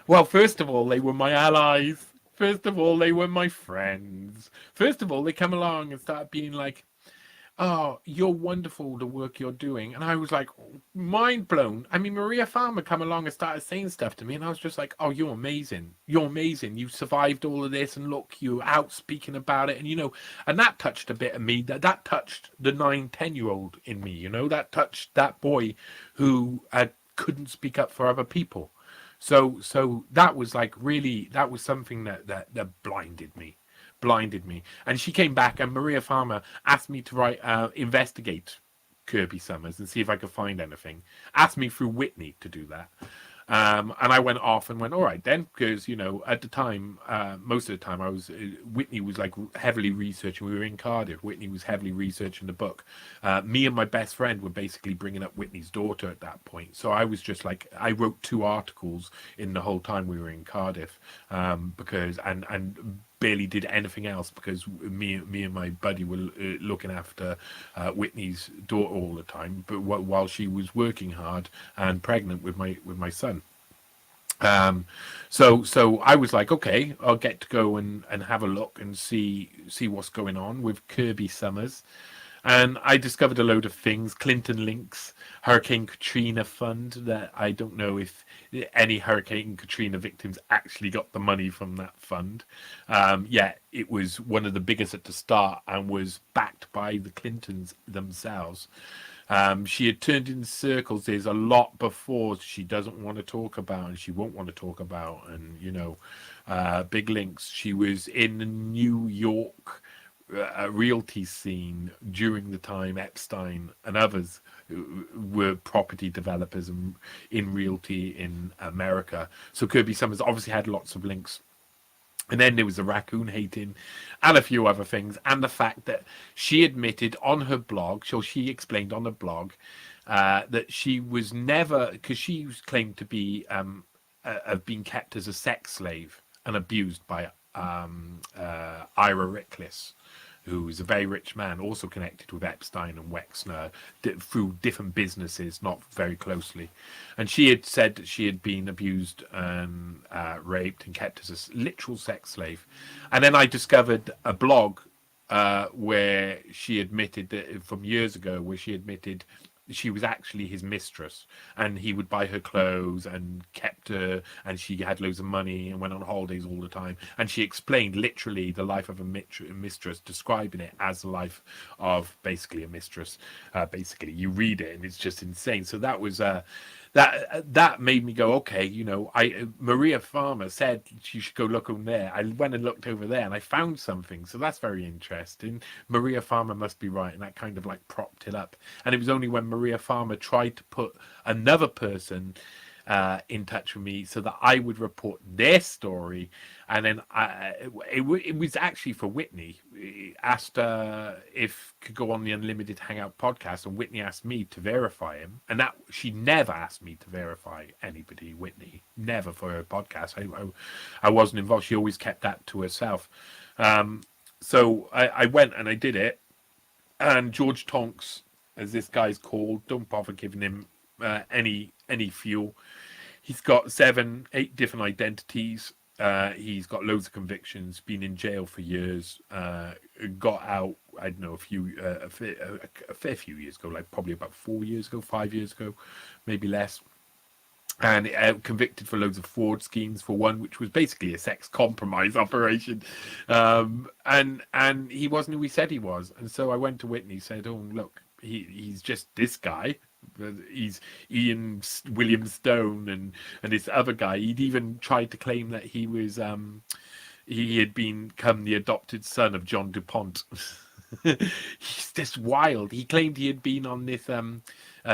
Speaker 2: well, first of all, they were my allies. First of all, they were my friends. First of all, they come along and start being like, oh, you're wonderful, the work you're doing. And I was like, mind blown. I mean, Maria Farmer come along and started saying stuff to me, and I was just like, oh, you're amazing. You're amazing. You survived all of this, and look, you're out speaking about it. And, you know, and that touched a bit of me. That touched the 9-10-year-old in me, you know, that touched that boy who couldn't speak up for other people. So that was like really, that was something that blinded me. And she came back, and Maria Farmer asked me to investigate Kirby Summers and see if I could find anything. Asked me through Whitney to do that. And I went off and went, all right then, because, you know, at the time, most of the time Whitney was like heavily researching. We were in Cardiff. Whitney was heavily researching the book. Me and my best friend were basically bringing up Whitney's daughter at that point. So I was just like, I wrote 2 articles in the whole time we were in Cardiff, because, and barely did anything else because me and my buddy were looking after Whitney's daughter all the time, but while she was working hard and pregnant with my son. So I was like, okay, I'll get to go and have a look and see what's going on with Kirby Summers. And I discovered a load of things, Clinton links, Hurricane Katrina fund, that I don't know if any Hurricane Katrina victims actually got the money from that fund. Yeah, it was one of the biggest at the start and was backed by the Clintons themselves. She had turned in circles. There's a lot before she doesn't want to talk about and she won't want to talk about. And, you know, big links. She was in New York realty scene during the time Epstein and others were property developers in realty in America. So Kirby Summers obviously had lots of links. And then there was the raccoon hating and a few other things. And the fact that she admitted on her blog, so she explained on the blog, that she was never, because she was claimed to be, have been kept as a sex slave and abused by Ira Rickless, who is a very rich man, also connected with Epstein and Wexner through different businesses, not very closely. And she had said that she had been abused and raped and kept as a literal sex slave. And then I discovered a blog where she admitted that from years ago, where she admitted she was actually his mistress, and he would buy her clothes and kept her, and she had loads of money and went on holidays all the time. And she explained literally the life of a mistress, describing it as the life of basically a mistress. Basically, you read it and it's just insane. So that was that made me go, okay, you know, Maria Farmer said you should go look on there. I went and looked over there and I found something. So that's very interesting. Maria Farmer must be right. And that kind of like propped it up. And it was only when Maria Farmer tried to put another person in touch with me so that I would report their story. And then it was actually for Whitney. Asked if could go on the Unlimited Hangout podcast, and Whitney asked me to verify him. And that she never asked me to verify anybody, Whitney, never for her podcast. I wasn't involved. She always kept that to herself. So I went and I did it. And George Tonks, as this guy's called, don't bother giving him any fuel. He's got 7, 8 different identities. He's got loads of convictions, been in jail for years, got out, I don't know, a fair few years ago, like probably about 4 years ago, 5 years ago, maybe less. And convicted for loads of fraud schemes, for one which was basically a sex compromise operation. And he wasn't who he said he was. And so I went to Whitney, said, oh, look, he's just this guy. He's Ian William Stone and this other guy. He'd even tried to claim that he was he had become the adopted son of John DuPont. He's just wild. He claimed he had been on this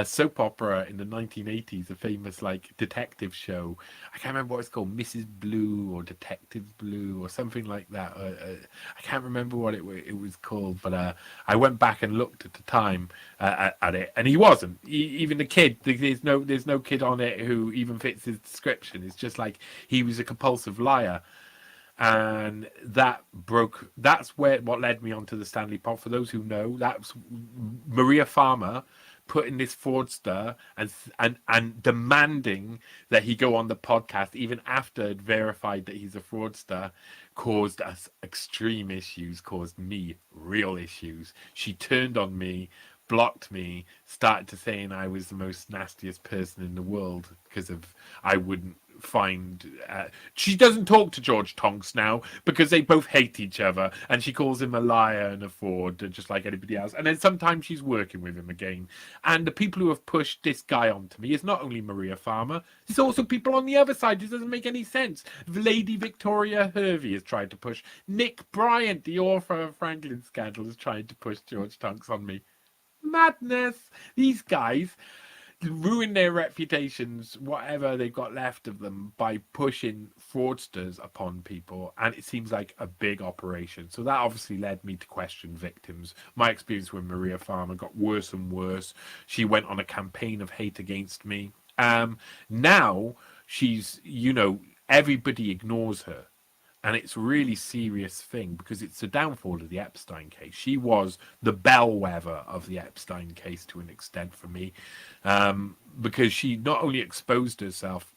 Speaker 2: soap opera in the 1980s, a famous like detective show. I can't remember what it's called, Mrs. Blue or Detective Blue or something like that. I can't remember what it was called, but I went back and looked at the time at it, and he wasn't. Even the kid, there's no kid on it who even fits his description. It's just like he was a compulsive liar. And that's what led me onto the Stanley Pot. For those who know, that's Maria Farmer putting this fraudster and demanding that he go on the podcast even after it verified that he's a fraudster, caused us extreme issues, caused me real issues. She turned on me, blocked me, started to saying I was the most nastiest person in the world because of I wouldn't find she doesn't talk to George Tonks now because they both hate each other, and she calls him a liar and a fraud just like anybody else. And then sometimes she's working with him again. And the people who have pushed this guy onto me is not only Maria Farmer, there's also people on the other side. It doesn't make any sense. Lady Victoria Hervey has tried to push. Nick Bryant, the author of Franklin Scandal, has tried to push George Tonks on me. Madness. These guys ruin their reputations, whatever they've got left of them, by pushing fraudsters upon people, and it seems like a big operation. So that obviously led me to question victims. My experience with Maria Farmer got worse and worse. She went on a campaign of hate against me. Now she's, everybody ignores her. And it's a really serious thing because it's the downfall of the Epstein case. She was the bellwether of the Epstein case to an extent for me, because she not only exposed herself,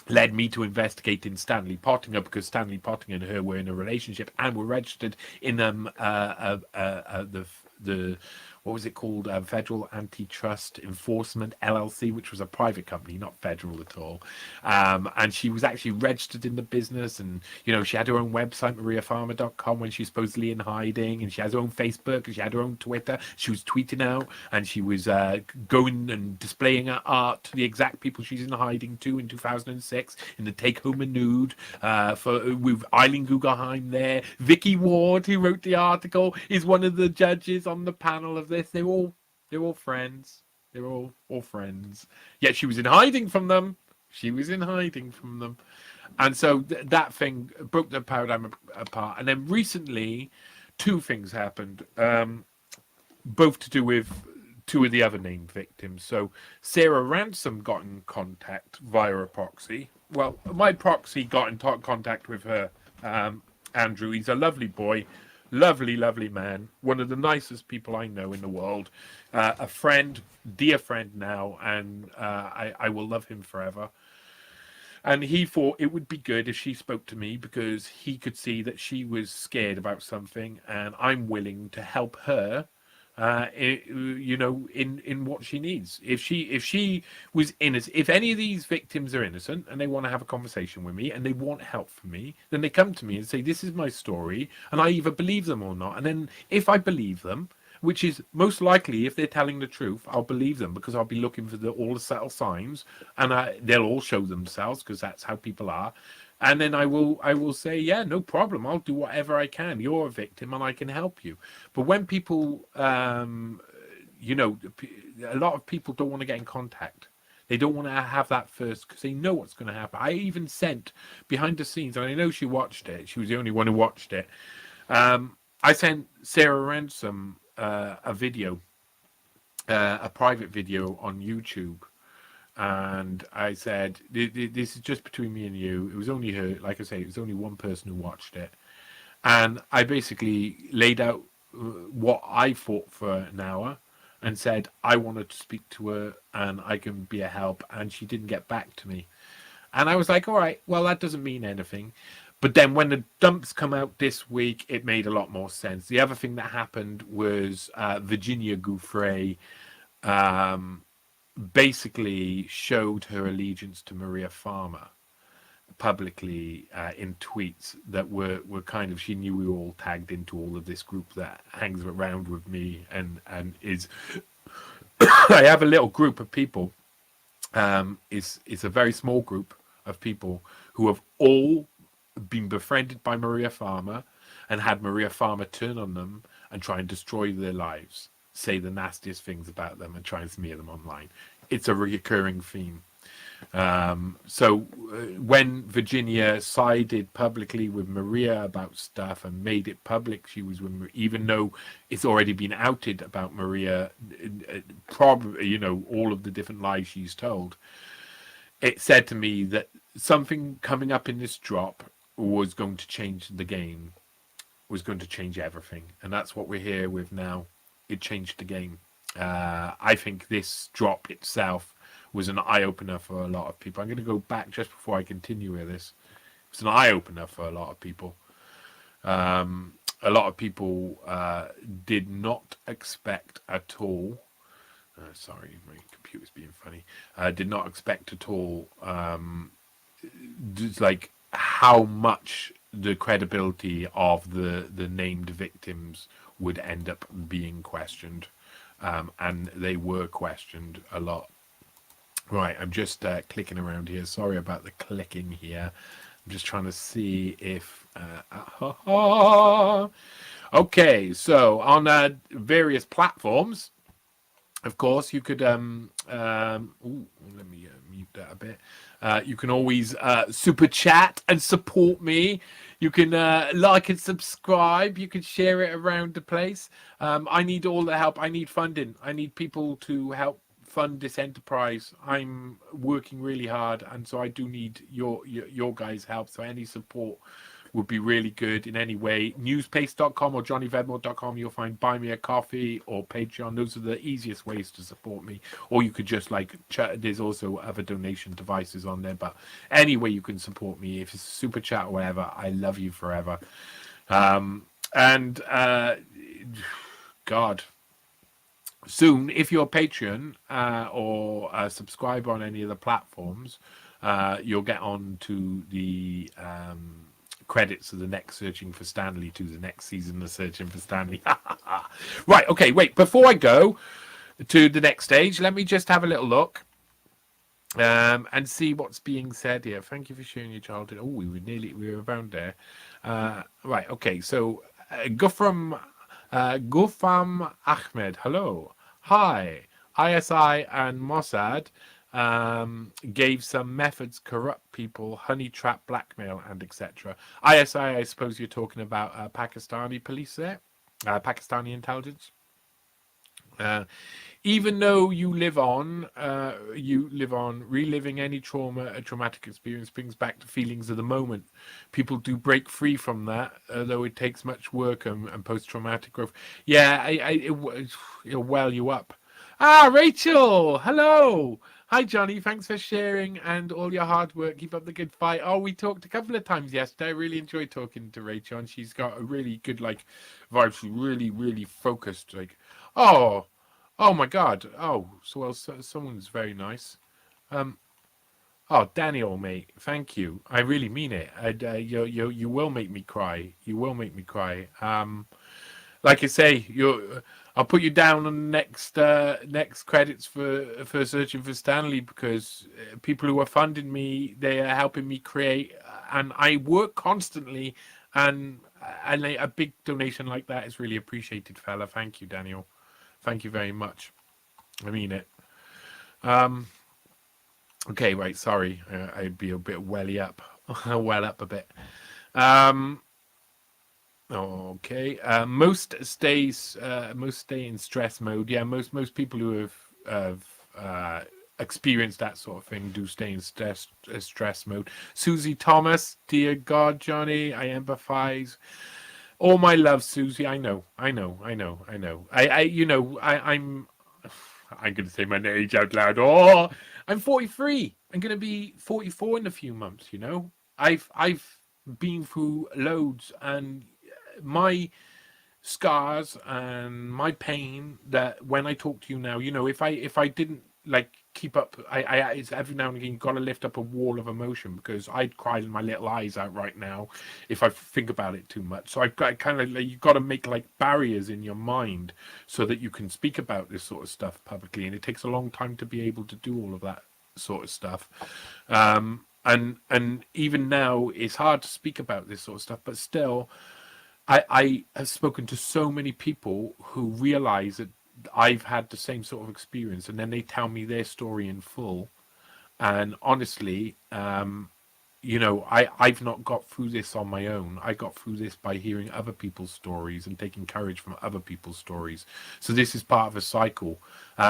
Speaker 2: led me to investigate in Stanley Pottinger, because Stanley Pottinger and her were in a relationship and were registered in the what was it called? Federal Antitrust Enforcement LLC, which was a private company, not federal at all. And she was actually registered in the business, and she had her own website, mariafarmer.com, when she's supposedly in hiding, and she has her own Facebook, and she had her own Twitter. She was tweeting out, and she was going and displaying her art to the exact people she's in hiding to in 2006 in the Take Home a Nude with Eileen Guggenheim there. Vicky Ward, who wrote the article, is one of the judges on the panel of this. They're all friends. They're all friends. Yet she was in hiding from them. And so that thing broke the paradigm apart. And then recently, two things happened, both to do with two of the other named victims. So Sarah Ransom got in contact via a proxy. Well, my proxy got in contact with her, Andrew. He's a lovely boy. Lovely, lovely man. One of the nicest people I know in the world. A friend, dear friend now, and I will love him forever. And he thought it would be good if she spoke to me because he could see that she was scared about something, and I'm willing to help her in what she needs. If she was innocent, if any of these victims are innocent and they want to have a conversation with me and they want help from me, then they come to me and say, "This is my story," and I either believe them or not. And then if I believe them, which is most likely if they're telling the truth, I'll believe them because I'll be looking for all the subtle signs, and they'll all show themselves because that's how people are. And then I will say, yeah, no problem. I'll do whatever I can. You're a victim, and I can help you. But when people, a lot of people don't want to get in contact. They don't want to have that first because they know what's going to happen. I even sent behind the scenes, and I know she watched it. She was the only one who watched it. I sent Sarah Ransom a video, a private video on YouTube. And I said, this is just between me and you. It was only her, like I say, it was only one person who watched it. And I basically laid out what I thought for an hour and said, I wanted to speak to her and I can be a help. And she didn't get back to me. And I was like, all right, well, that doesn't mean anything. But then when the dumps come out this week, it made a lot more sense. The other thing that happened was Virginia Giuffre, basically showed her allegiance to Maria Farmer publicly in tweets that were kind of, she knew we were all tagged into all of this group that hangs around with me and is I have a little group of people, it's a very small group of people who have all been befriended by Maria Farmer and had Maria Farmer turn on them and try and destroy their lives, say the nastiest things about them and try and smear them online. It's a recurring theme. So when Virginia sided publicly with Maria about stuff and made it public she was with Maria, even though it's already been outed about Maria, probably, all of the different lies she's told, it said to me that something coming up in this drop was going to change the game, was going to change everything. And that's what we're here with now. It changed the game. I think this drop itself was an eye-opener for a lot of people. I'm going to go back just before I continue with this. It's an eye-opener for a lot of people. A lot of people did not expect at all. Sorry, my computer's being funny. Did not expect at all, like how much the credibility of the named victims would end up being questioned, and they were questioned a lot. Right, I'm just clicking around here. Sorry about the clicking here. I'm just trying to see if... Okay, so on various platforms, of course, you could... let me mute that a bit. You can always super chat and support me. You can like and subscribe. You can share it around the place. I need all the help. I need funding. I need people to help fund this enterprise. I'm working really hard, and so I do need your guys' help. So any support would be really good in any way. Newspace.com or johnnyvedmore.com. You'll find Buy Me a Coffee or Patreon. Those are the easiest ways to support me. Or you could just there's also other donation devices on there. But any way you can support me, if it's super chat or whatever, I love you forever. God. Soon, if you're a Patreon or a subscriber on any of the platforms, you'll get on to the credits of the next Searching for Stanley, to the next season of Searching for Stanley. Right, okay, wait. Before I go to the next stage, let me just have a little look and see what's being said here. Thank you for sharing your childhood. Oh, we were around there. Right, okay, so Gufram Ahmed, hello. Hi. ISI and Mossad gave some methods corrupt people, honey trap, blackmail, and etc. ISI, I suppose you're talking about Pakistani police there, Pakistani intelligence. Even though you live on, reliving any trauma, a traumatic experience brings back the feelings of the moment. People do break free from that, though it takes much work and post-traumatic growth. Yeah, it'll well you up. Rachel, hello. Hi, Johnny. Thanks for sharing and all your hard work. Keep up the good fight. Oh, we talked a couple of times yesterday. I really enjoyed talking to Rachel, and she's got a really good, vibe. She's really, really focused. Oh, oh my God. Oh, someone's very nice. Um, oh, Daniel, mate, thank you. I really mean it. You will make me cry. You will make me cry. Like I say, I'll put you down on the next credits for searching for Stanley, because people who are funding me, they are helping me create, and I work constantly, and a big donation like that is really appreciated, fella. Thank you, Daniel. Thank you very much. I mean it. Um, okay, right. Sorry, I'd be a bit welly up, well up a bit. Um, Okay. Most stay in stress mode. Yeah, most people who have experienced that sort of thing do stay in stress mode. Susie Thomas, dear God, Johnny, I empathize. All my love, Susie. I know, I know, I know, I know. I'm gonna say my age out loud. Oh, I'm 43. I'm gonna be 44 in a few months. I've been through loads, and my scars and my pain, that when I talk to you now, if I didn't like keep up, it's every now and again you got to lift up a wall of emotion, because I'd cry my little eyes out right now if I think about it too much. So I've got kind of like, you've got to make like barriers in your mind so that you can speak about this sort of stuff publicly, and it takes a long time to be able to do all of that sort of stuff. And even now it's hard to speak about this sort of stuff, but still I have spoken to so many people who realize that I've had the same sort of experience, and then they tell me their story in full. And honestly, I've not got through this on my own. I got through this by hearing other people's stories and taking courage from other people's stories. So this is part of a cycle.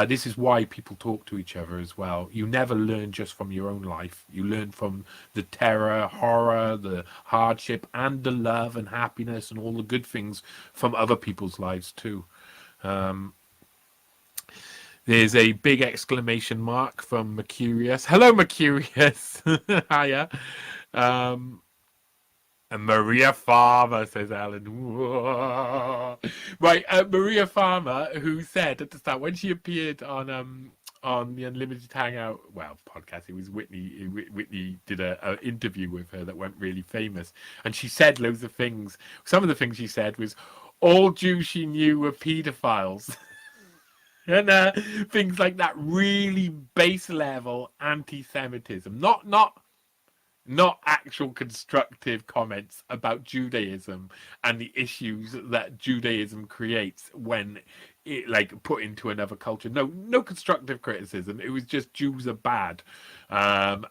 Speaker 2: This is why people talk to each other as well. You never learn just from your own life. You learn from the terror, horror, the hardship, and the love and happiness and all the good things from other people's lives too. Um, there's a big exclamation mark from Mercurius. Hello, Mercurius. Hiya. Um, and Maria Farmer, says Alan. Whoa. Right, Maria Farmer, who said at the start, when she appeared on the Unlimited Hangout, well, podcast, it was Whitney. Whitney did a interview with her that went really famous, and she said loads of things. Some of the things she said was, all Jews she knew were paedophiles. And things like that, really base level anti-Semitism, not actual constructive comments about Judaism and the issues that Judaism creates when it like put into another culture. No constructive criticism. It was just Jews are bad. And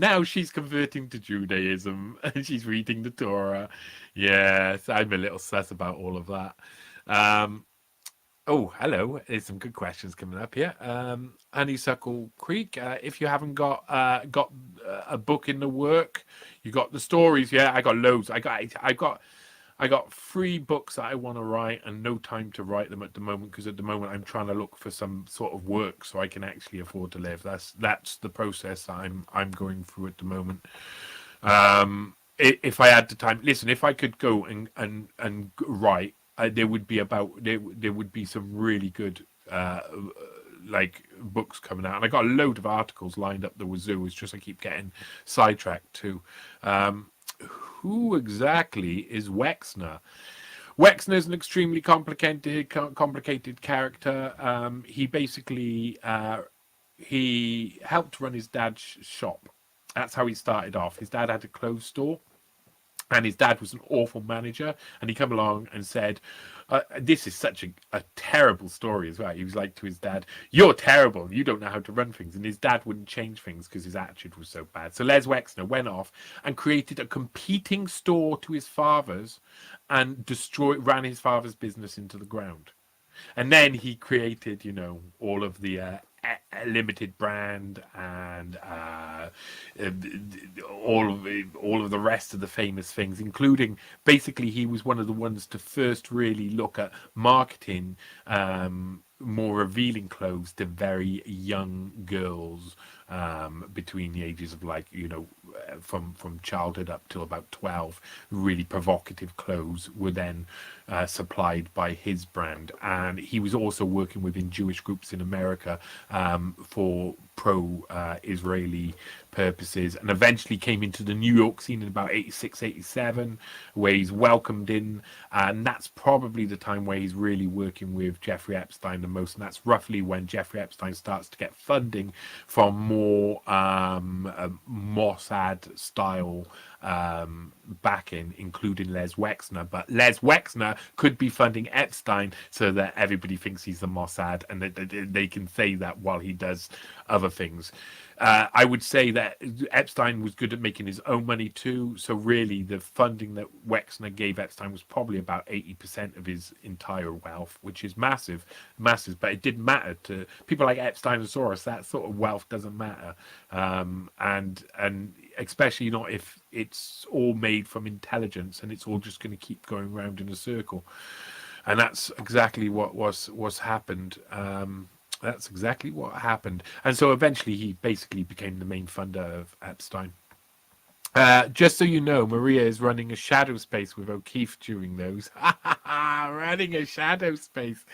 Speaker 2: now she's converting to Judaism and she's reading the Torah. Yes, I'm a little sus about all of that. Oh, hello. There's some good questions coming up here. Honeysuckle Creek. If you haven't got a book in the work, you got the stories. Yeah, I got loads. I got 3 books that I want to write, and no time to write them at the moment, because at the moment I'm trying to look for some sort of work so I can actually afford to live. That's the process that I'm going through at the moment. If I had the time, listen, if I could go and write. There would be some really good like books coming out, and I got a load of articles lined up the wazoo. It's just I keep getting sidetracked too. Who exactly is Wexner? Wexner is an extremely complicated character. He basically he helped run his dad's shop. That's how he started off. His dad had a clothes store, and his dad was an awful manager, and he come along and said, this is such a terrible story as well. He was like to his dad, you're terrible, you don't know how to run things. And his dad wouldn't change things because his attitude was so bad. So Les Wexner went off and created a competing store to his father's and ran his father's business into the ground. And then he created, all of the limited brand and all of the rest of the famous things, including basically he was one of the ones to first really look at marketing more revealing clothes to very young girls between the ages of from childhood up till about 12. Really provocative clothes were then supplied by his brand, and he was also working within Jewish groups in America for pro-Israeli purposes, and eventually came into the New York scene in about 86, 87, where he's welcomed in, and that's probably the time where he's really working with Jeffrey Epstein the most, and that's roughly when Jeffrey Epstein starts to get funding from more Mossad style backing, including Les Wexner. But Les Wexner could be funding Epstein so that everybody thinks he's the Mossad, and that they can say that while he does other things. I would say that Epstein was good at making his own money too. So really, the funding that Wexner gave Epstein was probably about 80% of his entire wealth, which is massive. But it didn't matter to people like Epstein and Soros. That sort of wealth doesn't matter, and especially not if it's all made from intelligence and it's all just going to keep going round in a circle. And that's exactly what was happened. That's exactly what happened. And so eventually he basically became the main funder of Epstein. Just so you know, Maria is running a shadow space with O'Keefe during those. Running a shadow space.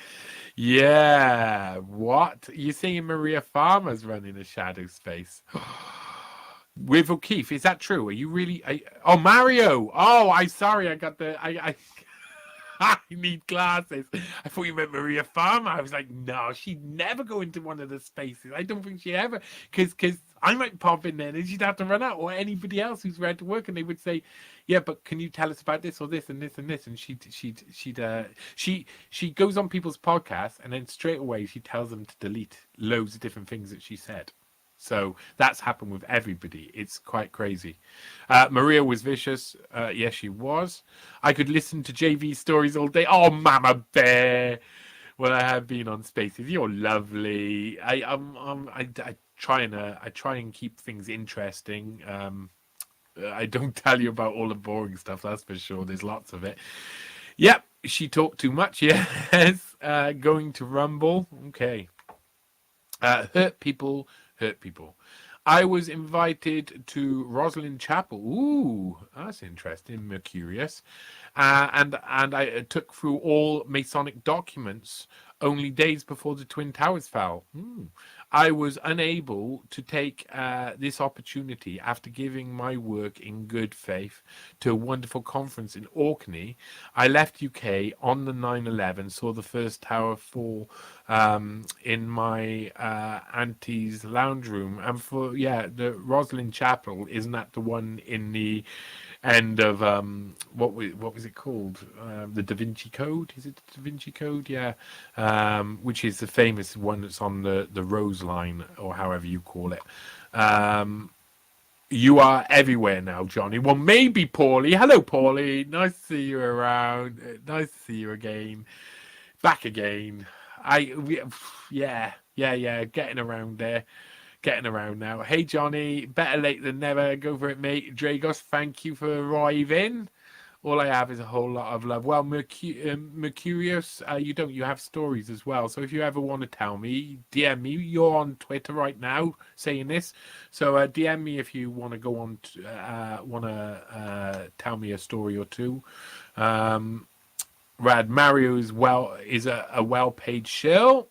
Speaker 2: Yeah. What? You're saying Maria Farmer's running a shadow space? With O'Keefe, is that true? Are you really? Oh, Mario. Oh, I'm sorry. I got the. I need glasses. I thought you meant Maria Farmer. I was like, no, she'd never go into one of the spaces. I don't think she ever, because I might pop in there and she'd have to run out, or anybody else who's ready to work, and they would say, yeah, but can you tell us about this or this and this and this? And she goes on people's podcasts, and then straight away she tells them to delete loads of different things that she said. So that's happened with everybody. It's quite crazy. Maria was vicious. Yes, she was. I could listen to JV stories all day. Oh, Mama Bear. Well, I have been on Spaces. You're lovely. I try and keep things interesting. I don't tell you about all the boring stuff. That's for sure. There's lots of it. Yep. She talked too much. Yes. Going to Rumble. Okay. Hurt people. I was invited to Rosslyn Chapel. Ooh, that's interesting. Mercurius. And I took through all Masonic documents only days before the Twin Towers fell. I was unable to take this opportunity after giving my work in good faith to a wonderful conference in Orkney. I left UK on the 9/11, saw the first tower fall in my auntie's lounge room. And the Rosslyn Chapel, isn't that the one in the end of what was it called? The Da Vinci Code? Is it the Da Vinci Code? Yeah, which is the famous one that's on the Rose Line, or however you call it. You are everywhere now, Johnny. Well, maybe Paulie. Hello, Paulie. Nice to see you around. Nice to see you again. Back again. Yeah. Getting around there. Getting around now. Hey, Johnny. Better late than never. Go for it, mate. Dragos, thank you for arriving. All I have is a whole lot of love. Well, Mercurius, you have stories as well. So if you ever want to tell me, DM me. You're on Twitter right now saying this. So DM me if you want to go on, tell me a story or two. Rad Mario is a well-paid shill.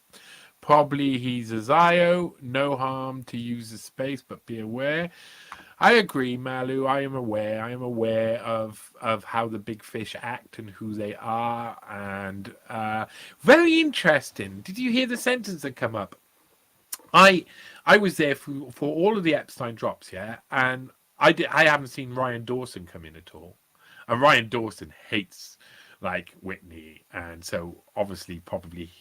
Speaker 2: Probably he's a Zio. No harm to use the space, but be aware. I agree, Malu. I am aware of how the big fish act and who they are. And very interesting. Did you hear the sentence that come up? I was there for all of the Epstein drops, yeah, and I haven't seen Ryan Dawson come in at all. And Ryan Dawson hates like Whitney, and so obviously probably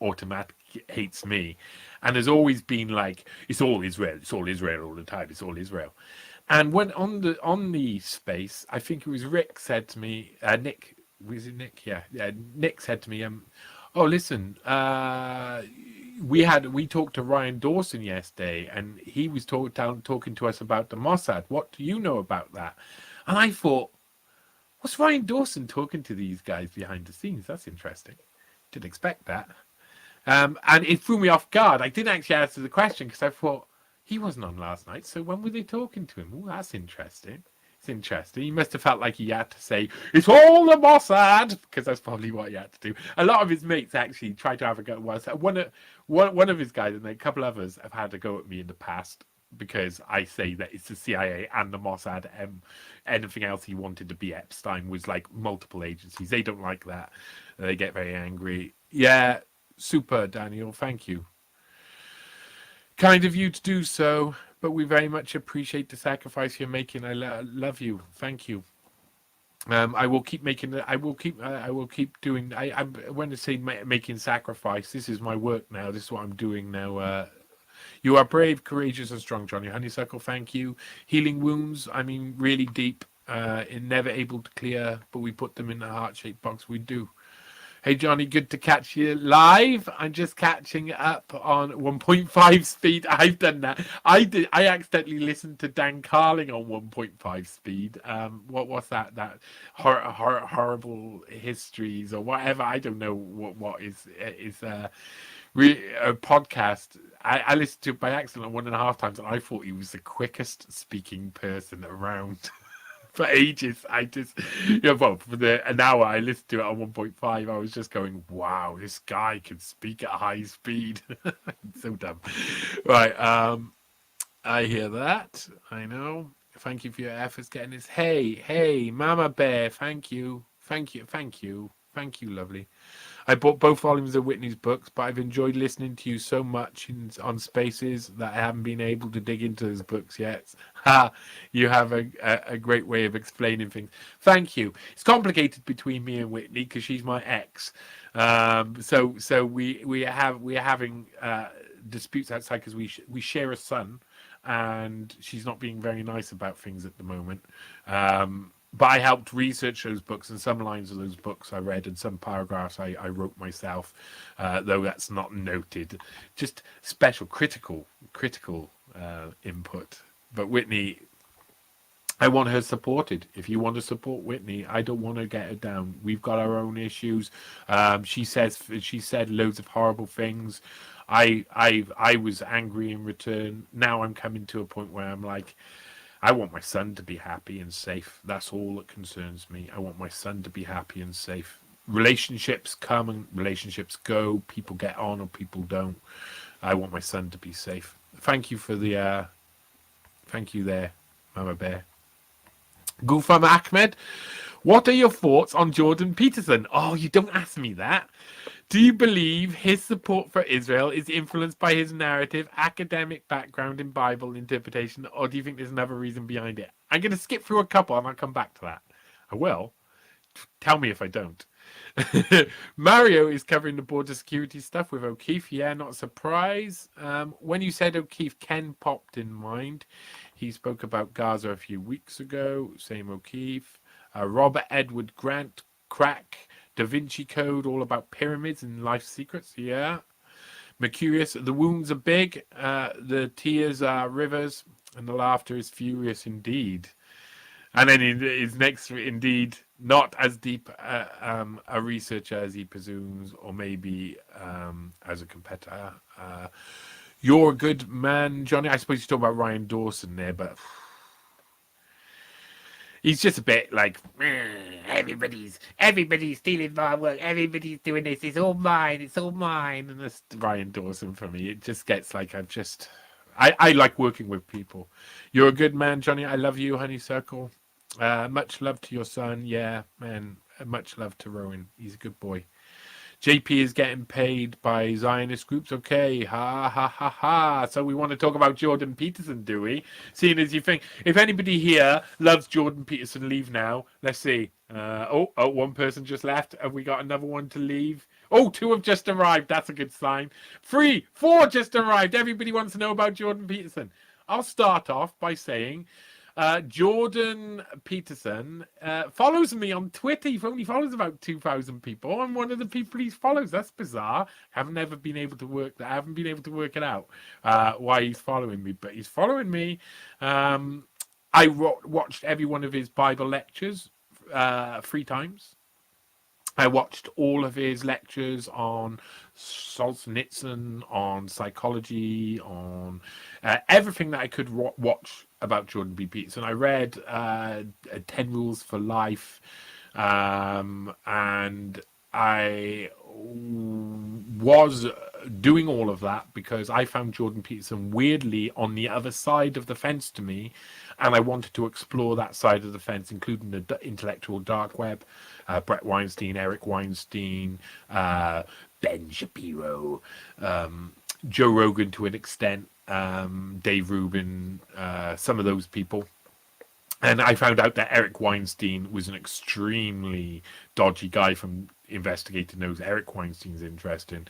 Speaker 2: automatically hates me, and has always been like, it's all Israel all the time, it's all Israel. And when on the space, I think it was Rick said to me, Nick, was it Nick? Yeah, Nick said to me, oh, listen, we talked to Ryan Dawson yesterday, and he was talking to us about the Mossad. What do you know about that? And I thought, what's Ryan Dawson talking to these guys behind the scenes? That's interesting. Didn't expect that. And it threw me off guard. I didn't actually answer the question because I thought He wasn't on last night, so when were they talking to him? Oh, that's interesting. It's interesting. He must have felt like he had to say, it's all the Mossad, because that's probably what he had to do. A lot of his mates actually tried to have a go at once. One of his guys and a couple others have had a go at me in the past because I say that it's the CIA and the Mossad. Anything else he wanted to be Epstein was like multiple agencies. They don't like that. They get very angry. Yeah, super, Daniel. Thank you. Kind of you to do so, but we very much appreciate the sacrifice you're making. I love you. Thank you. I will keep making it. I will keep doing. When I say making sacrifice, this is my work now. This is what I'm doing now. You are brave, courageous, and strong, Johnny Honeysuckle. Thank you. Healing wounds. I mean, really deep. Never able to clear, but we put them in the heart-shaped box. We do. Hey Johnny, good to catch you live. I'm just catching up on 1.5 speed. I've done that. I accidentally listened to Dan Carling on 1.5 speed. What's that? That horrible histories or whatever. I don't know what is a podcast. I listened to it by accident 1.5 times, and I thought he was the quickest speaking person around. For ages, for an hour I listened to it on 1.5. I was just going, wow, this guy can speak at high speed. So dumb. Right, I hear that. I know. Thank you for your efforts getting this. Hey, Mama Bear, thank you, lovely. I bought both volumes of Whitney's books, but I've enjoyed listening to you so much on Spaces that I haven't been able to dig into those books yet. You have a great way of explaining things. Thank you. It's complicated between me and Whitney because she's my ex. So we are having disputes outside because we share a son, and she's not being very nice about things at the moment. But I helped research those books, and some lines of those books I read, and some paragraphs I wrote myself, though that's not noted. Just special, critical input. But Whitney, I want her supported. If you want to support Whitney, I don't want to get her down. We've got our own issues. She said loads of horrible things. I was angry in return. Now I'm coming to a point where I'm like, I want my son to be happy and safe. That's all that concerns me. I want my son to be happy and safe. Relationships come and relationships go. People get on or people don't. I want my son to be safe. Thank you for the... thank you there, Mama Bear. Gulfam Ahmed, what are your thoughts on Jordan Peterson? Oh, you don't ask me that. Do you believe his support for Israel is influenced by his narrative, academic background in Bible interpretation, or do you think there's another reason behind it? I'm going to skip through a couple and I'll come back to that. I will. Tell me if I don't. Mario is covering the border security stuff with O'Keefe. Yeah, not a surprise. When you said O'Keefe, Ken popped in mind. He spoke about Gaza a few weeks ago. Same O'Keefe. Robert Edward Grant, Crack. Da Vinci Code, all about pyramids and life secrets. Yeah. Mercurius, the wounds are big, the tears are rivers, and the laughter is furious indeed. And then his next, indeed, not as deep a researcher as he presumes, or maybe as a competitor. You're a good man, Johnny. I suppose you talk about Ryan Dawson there, but he's just a bit like, everybody's stealing my work, everybody's doing this, it's all mine. And that's Ryan Dawson for me. It just gets like, I like working with people. You're a good man, Johnny. I love you, Honeysuckle. Much love to your son. Yeah, man. Much love to Rowan. He's a good boy. JP is getting paid by Zionist groups. Okay, ha. So we want to talk about Jordan Peterson, do we? Seeing as you think, if anybody here loves Jordan Peterson, leave now. Let's see. One person just left. Have we got another one to leave? Oh, 2 have just arrived. That's a good sign. 3, 4 just arrived. Everybody wants to know about Jordan Peterson. I'll start off by saying Jordan Peterson follows me on Twitter. He only follows about 2,000 people. I'm one of the people he follows. That's bizarre. I haven't been able to work it out why he's following me, but he's following me. I watched every one of his Bible lectures 3 times. I watched all of his lectures on Solzhenitsyn, on psychology, on everything that I could watch about Jordan B. Peterson. I read 10 Rules for Life, and I was doing all of that because I found Jordan Peterson weirdly on the other side of the fence to me, and I wanted to explore that side of the fence, including the intellectual dark web. Brett Weinstein, Eric Weinstein, Ben Shapiro, Joe Rogan to an extent, Dave Rubin, some of those people. And I found out that Eric Weinstein was an extremely dodgy guy. From Investigator knows Eric Weinstein's interesting.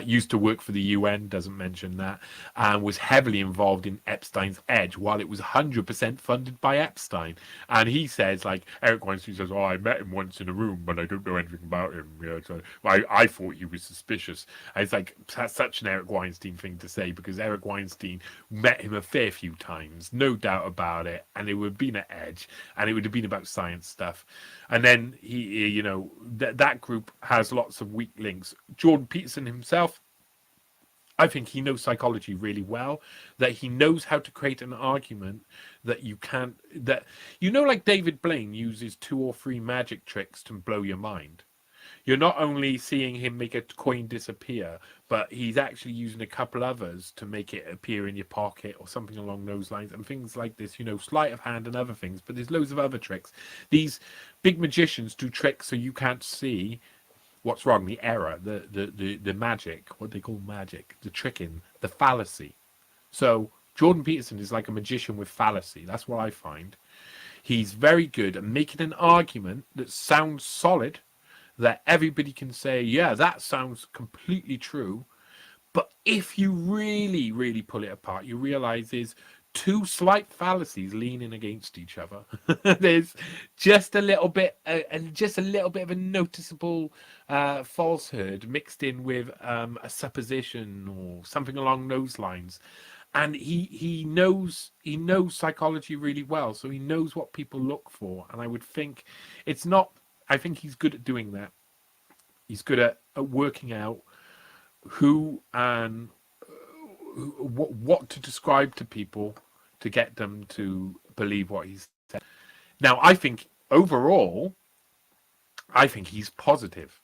Speaker 2: Used to work for the UN, doesn't mention that, and was heavily involved in Epstein's Edge while it was 100% funded by Epstein. And he says, like, Eric Weinstein says, I met him once in a room, but I don't know anything about him. Yeah, so I thought he was suspicious. And it's like, that's such an Eric Weinstein thing to say, because Eric Weinstein met him a fair few times, no doubt about it, and it would have been at Edge, and it would have been about science stuff. And then he, you know, that group has lots of weak links. Jordan Peterson himself, I think he knows psychology really well, that he knows how to create an argument that you can't, that, you know, like David Blaine uses 2 or 3 magic tricks to blow your mind. You're not only seeing him make a coin disappear, but he's actually using a couple others to make it appear in your pocket or something along those lines, and things like this, you know, sleight of hand and other things. But there's loads of other tricks. These big magicians do tricks so you can't see what's wrong, the error, the magic, what they call magic, the tricking, the fallacy. So Jordan Peterson is like a magician with fallacy. That's what I find. He's very good at making an argument that sounds solid, that everybody can say, yeah, that sounds completely true. But if you really, really pull it apart, you realize there's 2 slight fallacies leaning against each other. There's just a little bit, just a little bit of a noticeable falsehood mixed in with a supposition or something along those lines. And he knows psychology really well, so he knows what people look for. And I would think it's not. I think he's good at doing that. He's good at working out who and what to describe to people to get them to believe what he's said. Now, I think overall, I think he's positive,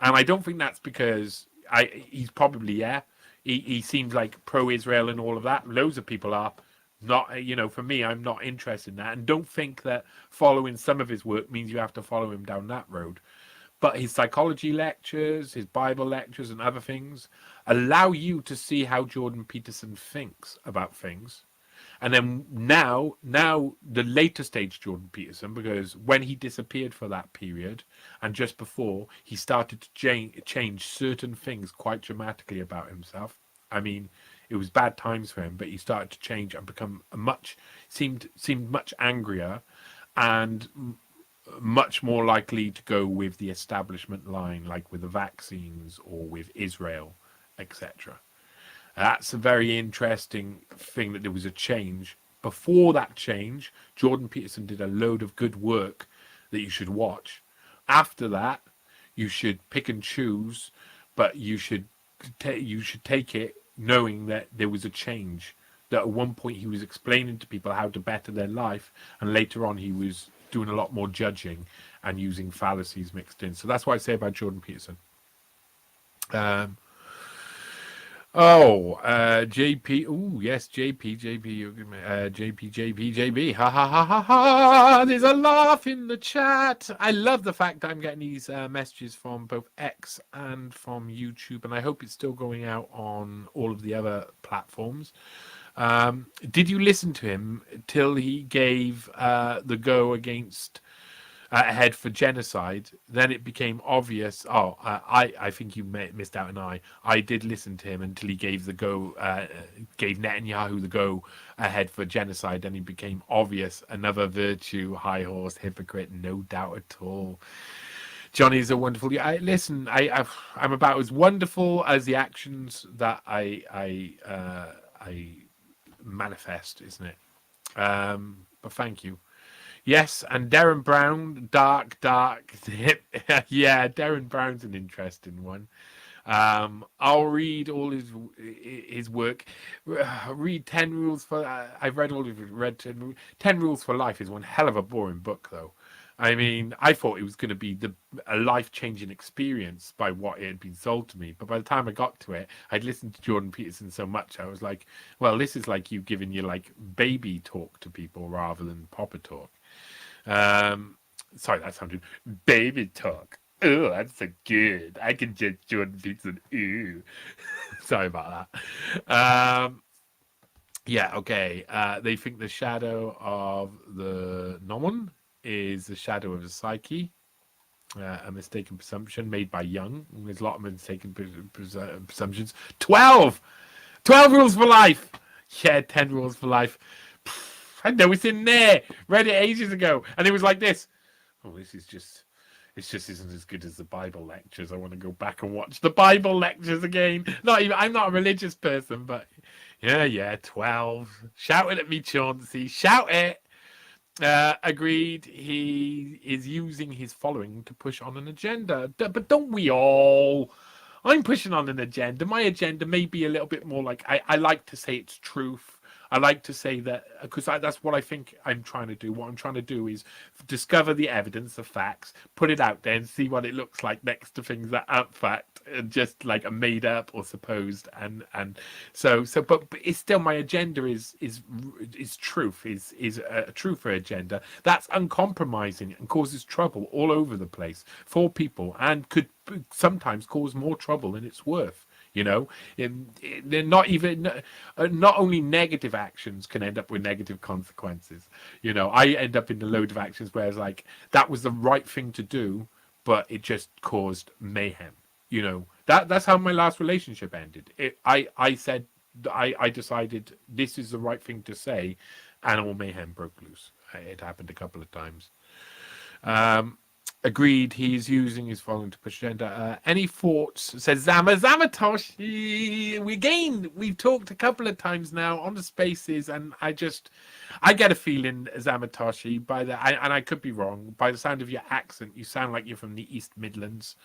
Speaker 2: and I don't think that's because he's probably, yeah, he seems like pro-Israel and all of that. Loads of people are. Not, you know, for me, I'm not interested in that, and don't think that following some of his work means you have to follow him down that road. But his psychology lectures, his Bible lectures, and other things allow you to see how Jordan Peterson thinks about things. And then now the later stage Jordan Peterson, because when he disappeared for that period and just before, he started to change certain things quite dramatically about himself. I mean, it was bad times for him, but he started to change and become seemed much angrier and much more likely to go with the establishment line, like with the vaccines or with Israel, etc. That's a very interesting thing, that there was a change. Before that change, Jordan Peterson did a load of good work that you should watch. After that, you should pick and choose, but you should take it knowing that there was a change, that at one point he was explaining to people how to better their life, and later on he was doing a lot more judging and using fallacies mixed in. So that's what I say about Jordan Peterson. JP. Oh, yes, JP. JP. Ha ha ha ha ha. There's a laugh in the chat. I love the fact that I'm getting these messages from both X and from YouTube, and I hope it's still going out on all of the other platforms. Did you listen to him till he gave the go against ahead for genocide? Then it became obvious. I think you missed out an I did listen to him until he gave the go, gave Netanyahu the go ahead for genocide. Then he became obvious. Another virtue, high horse, hypocrite, no doubt at all. Johnny's a wonderful. I'm about as wonderful as the actions that I manifest, isn't it? But thank you. Yes, and Darren Brown, dark. Yeah, Darren Brown's an interesting one. I'll read all his work. Read 10 Rules for. I've read all of it. Read 10 Rules for Life is one hell of a boring book, though. I mean, I thought it was going to be a life-changing experience by what it had been sold to me. But by the time I got to it, I'd listened to Jordan Peterson so much, I was like, well, this is like you giving your like baby talk to people rather than proper talk. Sorry, that sounded baby talk. Oh, that's so good. I can just Jordan Peterson. Ooh. Sorry about that. Yeah, okay. They think the shadow of the Nomen is the shadow of the psyche. A mistaken presumption made by Jung. There's a lot of mistaken presumptions. 12 rules for life. Yeah, 10 rules for life. I know it's in there. Read it ages ago. And it was like this. Oh, this is just... It just isn't as good as the Bible lectures. I want to go back and watch the Bible lectures again. I'm not a religious person, but... Yeah, 12. Shout it at me, Chauncey. Shout it. Agreed. He is using his following to push on an agenda. But don't we all? I'm pushing on an agenda. My agenda may be a little bit more like I like to say it's truth. I like to say that because that's what I think I'm trying to do. What I'm trying to do is discover the evidence, the facts, put it out there, and see what it looks like next to things that aren't fact, and just like a made up or supposed. And but it's still my agenda is truth, is a truther agenda that's uncompromising and causes trouble all over the place for people, and could sometimes cause more trouble than it's worth. You know, they're not only negative actions can end up with negative consequences. You know, I end up in a load of actions where it's like that was the right thing to do, but it just caused mayhem. You know, that's how my last relationship ended. I said I decided this is the right thing to say, and all mayhem broke loose. It happened a couple of times. Agreed, he's using his following to push agenda. Any thoughts? Says Zamatoshi. We've talked a couple of times now on the spaces, and I get a feeling, Zamatoshi, and I could be wrong, by the sound of your accent, you sound like you're from the East Midlands.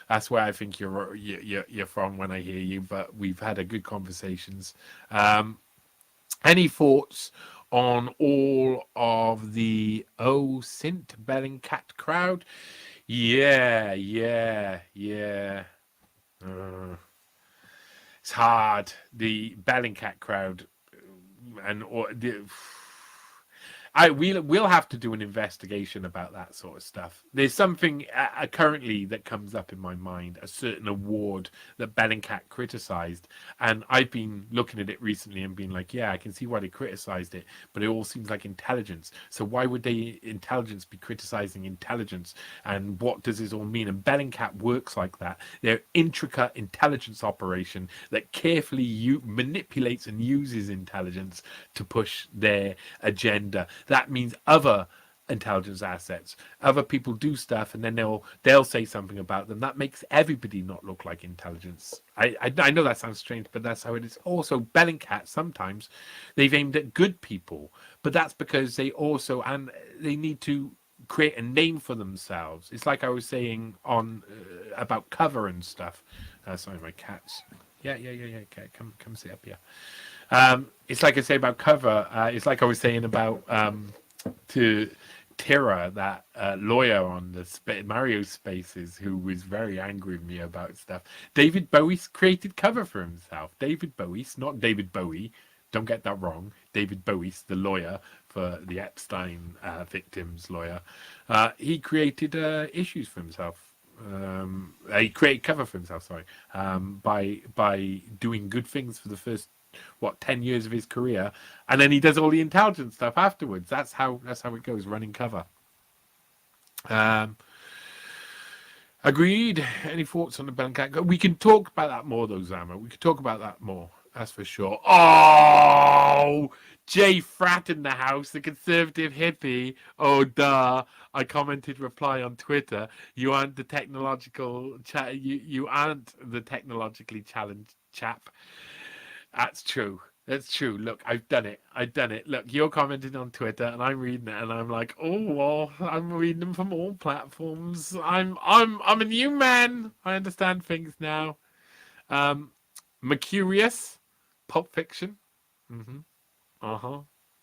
Speaker 2: That's where I think you're from when I hear you, but we've had a good conversations. Any thoughts on all of the Sint Bellingcat crowd? Yeah. It's hard. The Bellingcat crowd we'll have to do an investigation about that sort of stuff. There's something currently that comes up in my mind, a certain award that Bellingcat criticized, and I've been looking at it recently and being like, yeah, I can see why they criticized it, but it all seems like intelligence. So why would intelligence be criticizing intelligence, and what does this all mean? And Bellingcat works like that. They're intricate intelligence operation that carefully manipulates and uses intelligence to push their agenda. That means other intelligence assets, other people do stuff, and then they'll say something about them. That makes everybody not look like intelligence. I know that sounds strange, but that's how it is. Also, Bellingcat, sometimes they've aimed at good people, but that's because they need to create a name for themselves. It's like I was saying on about cover and stuff. Sorry, my cats. Yeah. Okay, come sit up here. It's like I say about cover. It's like I was saying about to Tira, that lawyer on the Mario Spaces, who was very angry with me about stuff. David Bowie created cover for himself. David Bowie, not David Bowie. Don't get that wrong. David Bowie, the lawyer for the Epstein victims' lawyer, he created issues for himself. He created cover for himself. Sorry, by doing good things for the first 10 years of his career, and then he does all the intelligence stuff afterwards. That's how it goes, running cover. Agreed. Any thoughts on the Bellingcat? We can talk about that more, though, Zama. We could talk about that more. That's for sure. Oh, Jay Frat in the house, the conservative hippie. Oh, duh. I commented reply on Twitter. You aren't the technological you aren't the technologically challenged chap. That's true. That's true. Look, I've done it. I've done it. Look, you're commenting on Twitter, and I'm reading it, and I'm like, oh, well, I'm reading them from all platforms. I'm a new man. I understand things now. Um, Mercurius, Pulp Fiction. Mm-hmm. Uh-huh.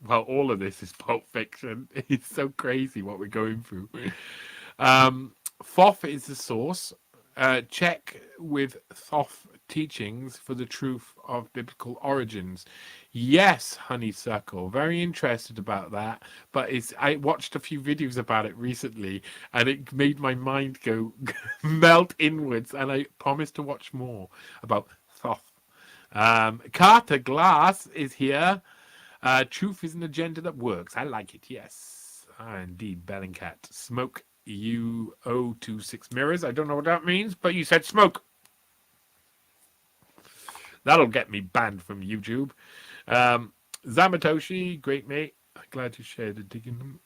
Speaker 2: Well, all of this is Pulp Fiction. It's so crazy what we're going through. Thoth is the source. Check with Thoth teachings for the truth of biblical origins. Yes, honeysuckle. Very interested about that. But I watched a few videos about it recently, and it made my mind go melt inwards. And I promise to watch more about Thoth. Carter Glass is here. Truth is an agenda that works. I like it. Yes, indeed. Bellingcat. Smoke U026 mirrors. I don't know what that means, but you said smoke. That'll get me banned from YouTube. Zamatoshi, great mate. Glad you shared the digging them.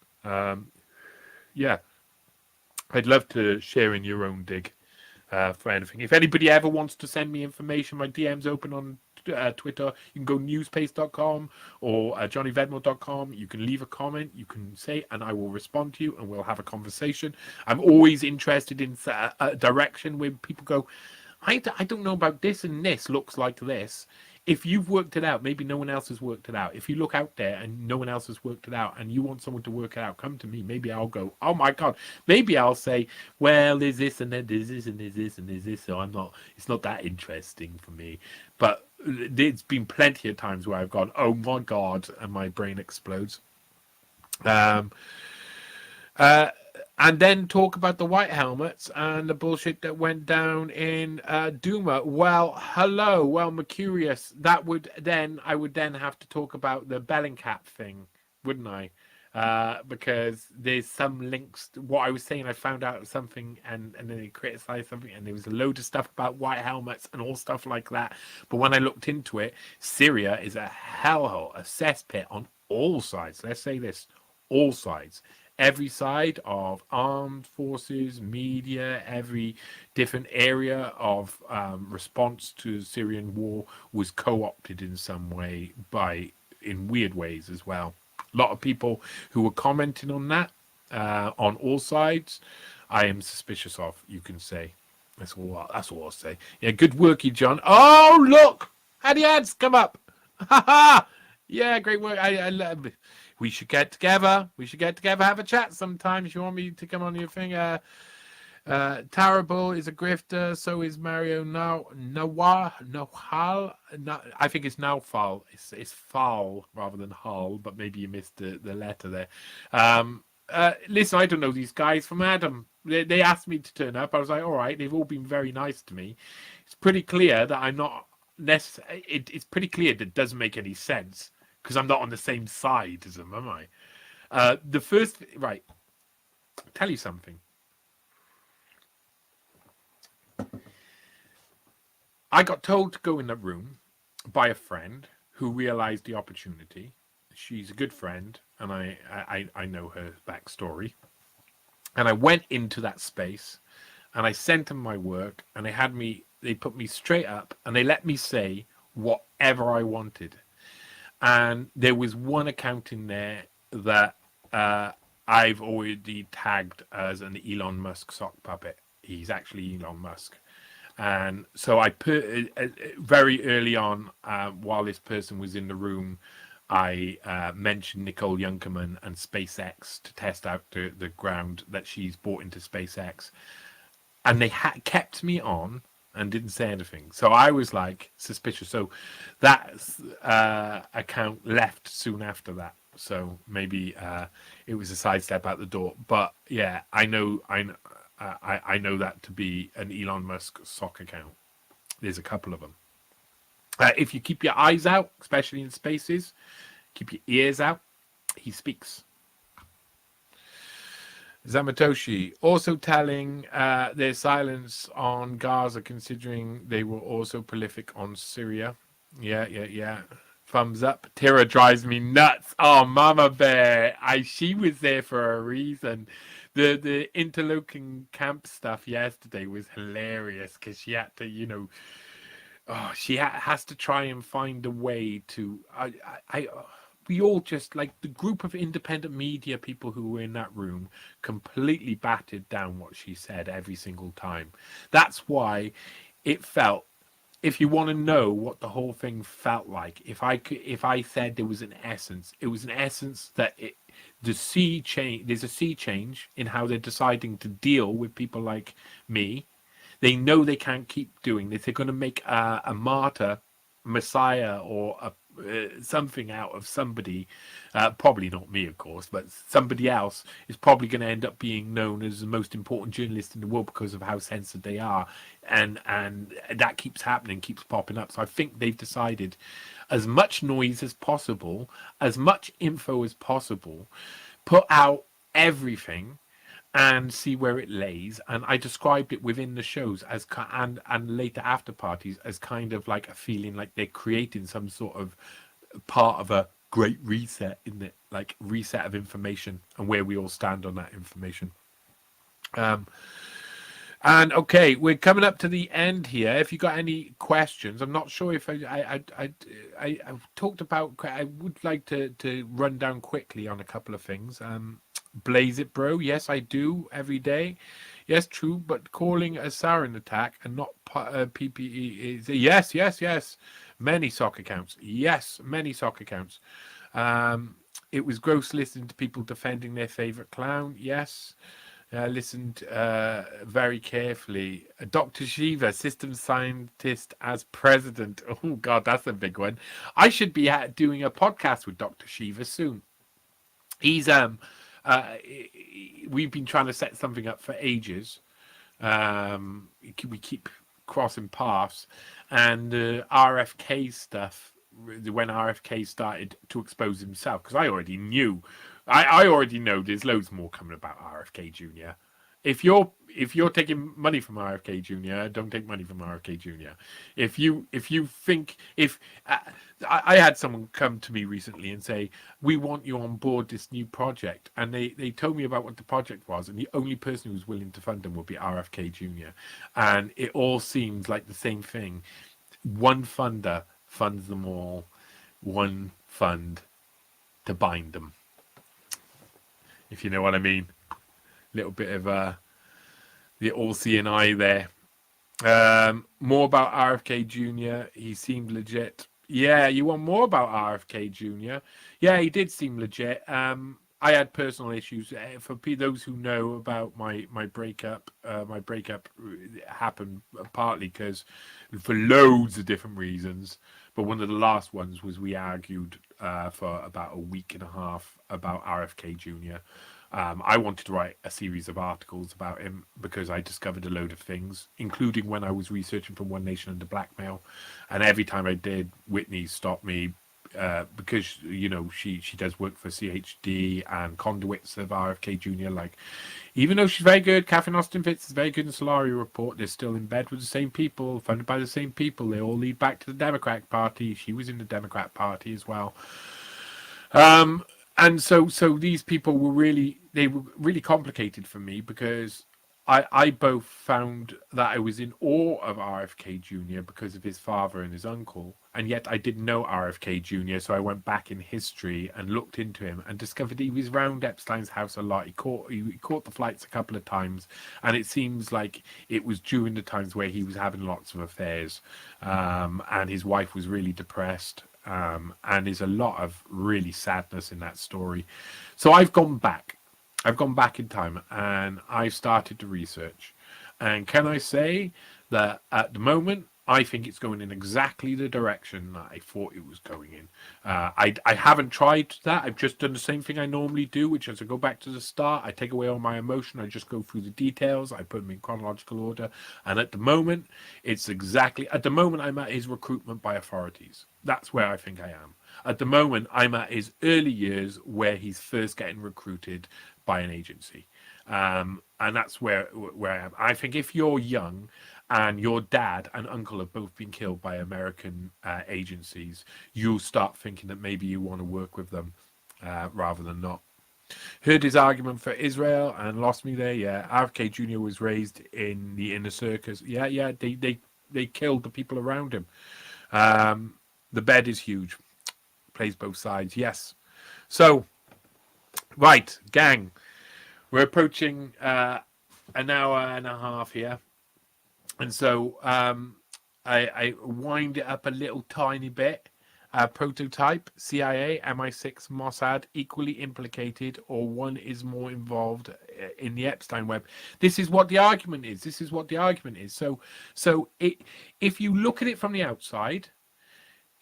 Speaker 2: Yeah, I'd love to share in your own dig for anything. If anybody ever wants to send me information, my DM's open on Twitter. You can go newspace.com or johnnyvedmore.com. You can leave a comment, you can say, and I will respond to you, and we'll have a conversation. I'm always interested in a direction where people go, I don't know about this, and this looks like this. If you've worked it out, maybe no one else has worked it out. If you look out there and no one else has worked it out, and you want someone to work it out, come to me. Maybe I'll go, oh my God. Maybe I'll say, well, there's this, and then there's this, and there's this, and there's this. So it's not that interesting for me. But there's been plenty of times where I've gone, oh my God, and my brain explodes. And then talk about the white helmets and the bullshit that went down in Duma. Well, hello. Well, Mercurius. I would then have to talk about the Bellingcat thing, wouldn't I? Because there's some links. What I was saying, I found out something, and then they criticized something, and there was a load of stuff about white helmets and all stuff like that. But when I looked into it, Syria is a hellhole, a cesspit on all sides. Let's say this, all sides. Every side of armed forces, media, every different area of response to the Syrian war was co-opted in some way in weird ways as well. A lot of people who were commenting on that on all sides, I am suspicious of, you can say. That's all I'll say. Yeah, good work, you John. Oh, look! How the ads come up? Ha ha! Yeah, great work. I love it. We should get together. Have a chat sometime. If you want me to come on your thing. Terrible is a grifter. So is Mario Nawfal. I think it's Nawfal. It's Fal rather than Hull, but maybe you missed the letter there. Listen, I don't know these guys from Adam. They asked me to turn up. I was like, all right. They've all been very nice to me. It's pretty clear that I'm not necessarily. It's pretty clear that it doesn't make any sense. Because I'm not on the same side as them, am I? Right. Tell you something. I got told to go in the room by a friend who realized the opportunity. She's a good friend, and I know her backstory. And I went into that space, and I sent them my work, and they put me straight up, and they let me say whatever I wanted. And there was one account in there that I've already tagged as an Elon Musk sock puppet. He's actually Elon Musk. And so I put very early on, while this person was in the room, I mentioned Nicole Junkerman and SpaceX to test out the ground that she's brought into SpaceX. And they kept me on and didn't say anything. So I was like suspicious. So that account left soon after that. So maybe it was a sidestep out the door. But yeah, I know that to be an Elon Musk sock account. There's a couple of them. If you keep your eyes out, especially in spaces, keep your ears out, he speaks. Zamatoshi also telling their silence on Gaza, considering they were also prolific on Syria. Yeah. Thumbs up. Tara drives me nuts. Oh, Mama Bear. She was there for a reason. The interloking camp stuff yesterday was hilarious because she had to, Oh, she has to try and find a way to. We all just like the group of independent media people who were in that room completely batted down what she said every single time. That's why it felt. If you want to know what the whole thing felt like, if I said there was an essence, it was an essence that the sea change. There's a sea change in how they're deciding to deal with people like me. They know they can't keep doing this. They're going to make a martyr, messiah, or something out of somebody. Probably not me, of course, but somebody else is probably going to end up being known as the most important journalist in the world because of how censored they are, and that keeps happening, keeps popping up. So I think they've decided as much noise as possible, as much info as possible, put out everything and see where it lays. And I described it within the shows as and later after parties as kind of like a feeling like they're creating some sort of part of a great reset, in it, like reset of information and where we all stand on that information. And okay, we're coming up to the end here. If you got any questions, I'm not sure if I talked about. I would like to run down quickly on a couple of things. Blaze it, bro. Yes, I do every day. Yes, true, but calling a sarin attack and not PPE is yes. Many sock accounts. Yes, many sock accounts. It was gross listening to people defending their favorite clown. Yes. Listened very carefully. Dr. Shiva, systems scientist as president. Oh, God, that's a big one. I should be doing a podcast with Dr. Shiva soon. He's we've been trying to set something up for ages. We keep crossing paths, and RFK stuff. When RFK started to expose himself, because I already knew, I already know there's loads more coming about RFK Jr. If you're taking money from RFK Jr., don't take money from RFK Jr. If you think I had someone come to me recently and say, we want you on board this new project, and they told me about what the project was, and the only person who was willing to fund them would be RFK Jr. And it all seems like the same thing. One funder funds them all, one fund to bind them, if you know what I mean. Little bit of the all-seeing eye there. More about RFK Jr. He seemed legit. Yeah, you want more about RFK Jr.? Yeah, he did seem legit. I had personal issues. For those who know about my breakup, my breakup happened partly because for loads of different reasons. But one of the last ones was we argued for about a week and a half about RFK Jr. I wanted to write a series of articles about him because I discovered a load of things, including when I was researching for One Nation Under Blackmail. And every time I did, Whitney stopped me because, you know, she does work for CHD and conduits of RFK Jr. Like, even though she's very good, Catherine Austin Fitz is very good in Solari Report, they're still in bed with the same people, funded by the same people. They all lead back to the Democratic Party. She was in the Democrat Party as well. And so these people were really complicated for me because I both found that I was in awe of RFK Jr. because of his father and his uncle, and yet I didn't know RFK Jr., so I went back in history and looked into him and discovered he was around Epstein's house a lot. He caught the flights a couple of times, and it seems like it was during the times where he was having lots of affairs, and his wife was really depressed. And there's a lot of really sadness in that story. So I've gone back in time and I've started to research. And can I say that at the moment, I think it's going in exactly the direction that I thought it was going in. I haven't tried that. I've just done the same thing I normally do, which is I go back to the start. I take away all my emotion. I just go through the details. I put them in chronological order. And at the moment, I'm at his recruitment by authorities. That's where I think I am. At the moment, I'm at his early years where he's first getting recruited by an agency. And that's where I am. I think if you're young and your dad and uncle have both been killed by American agencies, you'll start thinking that maybe you want to work with them rather than not. Heard his argument for Israel and lost me there. Yeah, RFK Jr. was raised in the inner circus. Yeah, they killed the people around him. The bed is huge. Plays both sides. Yes. So, right, gang. We're approaching an hour and a half here. And so I wind it up a little tiny bit. Prototype, CIA, MI6, Mossad, equally implicated, or one is more involved in the Epstein web. This is what the argument is. So if you look at it from the outside,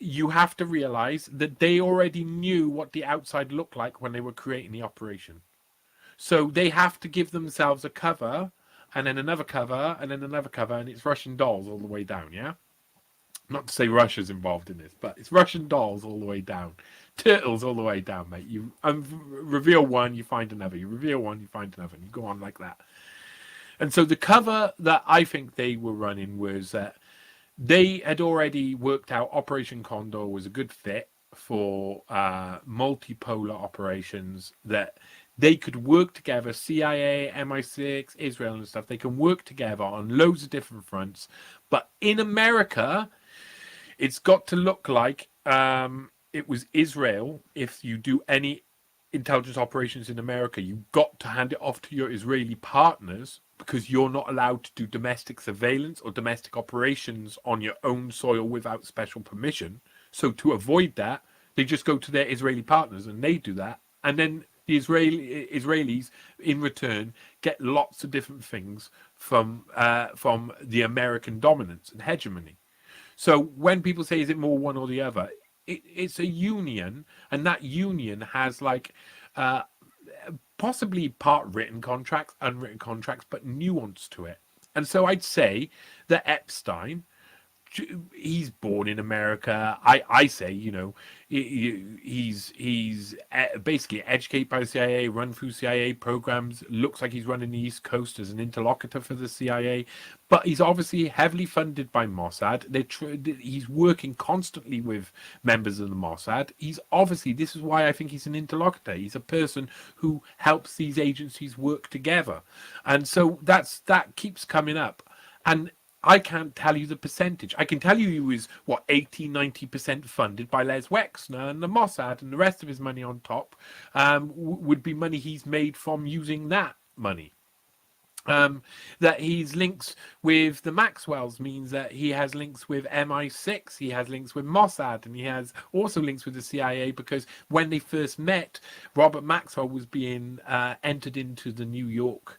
Speaker 2: you have to realize that they already knew what the outside looked like when they were creating the operation. So they have to give themselves a cover, and then another cover, and then another cover, and it's Russian dolls all the way down, yeah? Not to say Russia's involved in this, but it's Russian dolls all the way down. Turtles all the way down, mate. You reveal one, you find another. You reveal one, you find another. And you go on like that. And so the cover that I think they were running was that they had already worked out Operation Condor was a good fit for multipolar operations, that they could work together, CIA, MI6, Israel and stuff. They can work together on loads of different fronts. But in America, it's got to look like it was Israel. If you do any intelligence operations in America, you've got to hand it off to your Israeli partners, because you're not allowed to do domestic surveillance or domestic operations on your own soil without special permission. So to avoid that, they just go to their Israeli partners and they do that. And then the Israelis, in return, get lots of different things from the American dominance and hegemony. So when people say, is it more one or the other? It's a union, and that union has like possibly part written contracts, unwritten contracts, but nuance to it. And so I'd say that Epstein, he's born in America. I say, you know, he's basically educated by the CIA, run through CIA programs, looks like he's running the East Coast as an interlocutor for the CIA, but he's obviously heavily funded by Mossad. He's working constantly with members of the Mossad. He's obviously, this is why I think he's an interlocutor. He's a person who helps these agencies work together. And so that keeps coming up. And I can't tell you the percentage. I can tell you he was, 80-90% funded by Les Wexner and the Mossad, and the rest of his money on top would be money he's made from using that money. That he's links with the Maxwells means that he has links with MI6, he has links with Mossad, and he has also links with the CIA, because when they first met, Robert Maxwell was being entered into the New York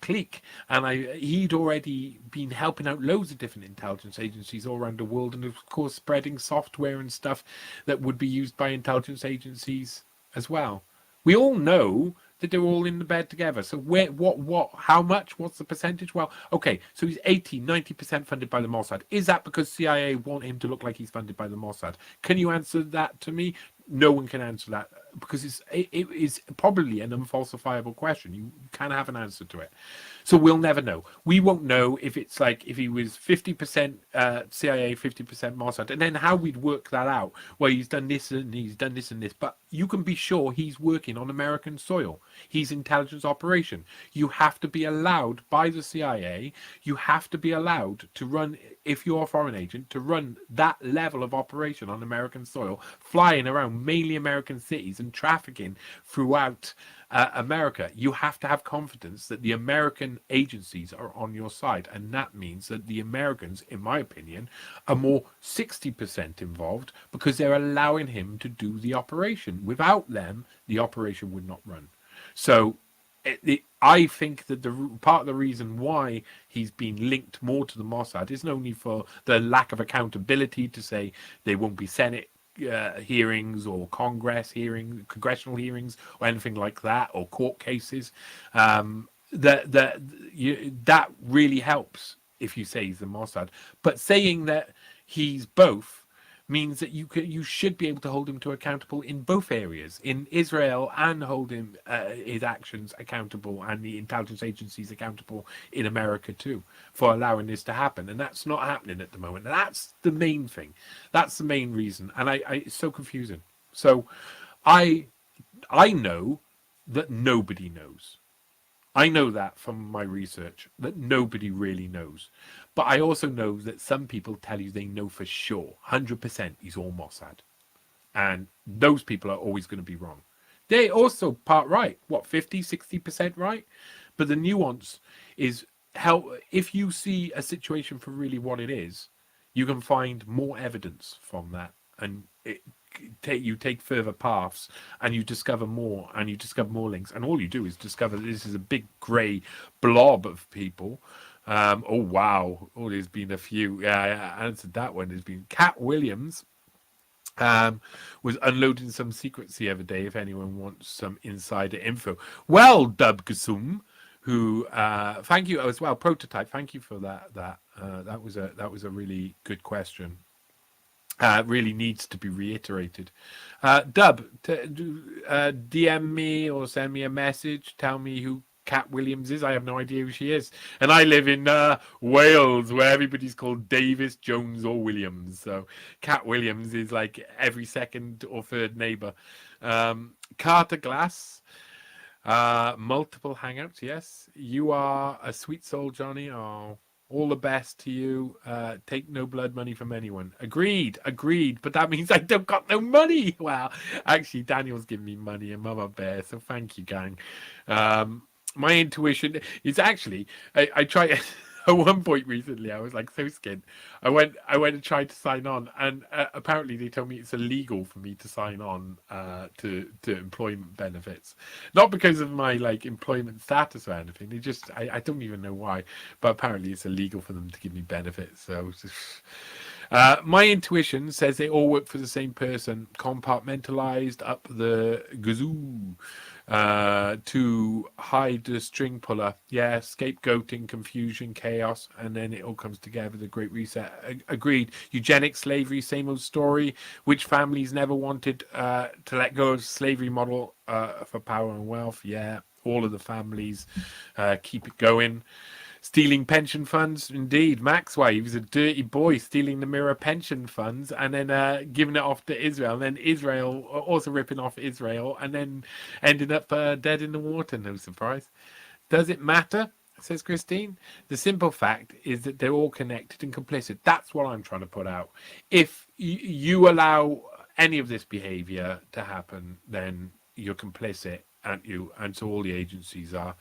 Speaker 2: clique, and he'd already been helping out loads of different intelligence agencies all around the world, and of course spreading software and stuff that would be used by intelligence agencies as well. We all know that they're all in the bed together. So how much, what's the percentage? Well, okay, so he's 80-90% funded by the Mossad. Is that because CIA want him to look like he's funded by the Mossad? Can you answer that to me? No one can answer that, because it is probably an unfalsifiable question. You can have an answer to it. So we'll never know. We won't know if it's like, if he was 50% CIA, 50% Mossad, and then how we'd work that out. Well, he's done this and he's done this and this, but you can be sure he's working on American soil. He's intelligence operation. You have to be allowed by the CIA, you have to be allowed to run, if you're a foreign agent, to run that level of operation on American soil, flying around mainly American cities and trafficking throughout America. You have to have confidence that the American agencies are on your side, and that means that the Americans, in my opinion, are more 60% involved, because they're allowing him to do the operation. Without them, the operation would not run. So I think that the part of the reason why he's been linked more to the Mossad isn't only for the lack of accountability, to say there won't be Senate hearings or congressional hearings or anything like that, or court cases. That really helps if you say he's the Mossad. But saying that he's both means that you should be able to hold him to accountable in both areas, in Israel, and hold him his actions accountable, and the intelligence agencies accountable in America too, for allowing this to happen. And that's not happening at the moment. And that's the main thing. That's the main reason. And it's so confusing. So I know that nobody knows. I know that from my research that nobody really knows. But I also know that some people tell you they know for sure, 100% he's all Mossad. And those people are always going to be wrong. They also part right, what, 50, 60% right? But the nuance is how, if you see a situation for really what it is, you can find more evidence from that. And you take further paths and you discover more and you discover more links. And all you do is discover that this is a big grey blob of people. Oh, wow. Oh, there's been a few. Yeah, I answered that one. There's been Cat Williams. Was unloading some secrets the other day. If anyone wants some insider info, well, Dub Gasum, who thank you as well. Prototype, thank you for that. That was a really good question. Really needs to be reiterated. Dub, DM me or send me a message. Tell me who Cat Williams is. I have no idea who she is. And I live in Wales, where everybody's called Davis, Jones, or Williams. So Cat Williams is like every second or third neighbor. Carter Glass, multiple hangouts. Yes, you are a sweet soul, Johnny. Oh, all the best to you. Take no blood money from anyone. Agreed. But that means I don't got no money. Well, actually, Daniel's giving me money and Mama Bear, so thank you, gang. My intuition is actually, I try at one point recently, I was like so scared. I went and tried to sign on, and apparently they told me it's illegal for me to sign on to employment benefits. Not because of my like employment status or anything. They just, I don't even know why, but apparently it's illegal for them to give me benefits. So my intuition says they all work for the same person, compartmentalized up the gazoo. To hide the string puller. Yeah, scapegoating, confusion, chaos, and then it all comes together. The Great Reset. Agreed. Eugenics, slavery, same old story. Which families never wanted to let go of slavery model for power and wealth? Yeah, all of the families keep it going. Stealing pension funds, indeed. Maxwell, he was a dirty boy, stealing the mirror pension funds and then giving it off to Israel. And then Israel, also ripping off Israel, and then ended up dead in the water. No surprise. Does it matter? Says Christine. The simple fact is that they're all connected and complicit. That's what I'm trying to put out. If you allow any of this behavior to happen, then you're complicit, aren't you? And so all the agencies are.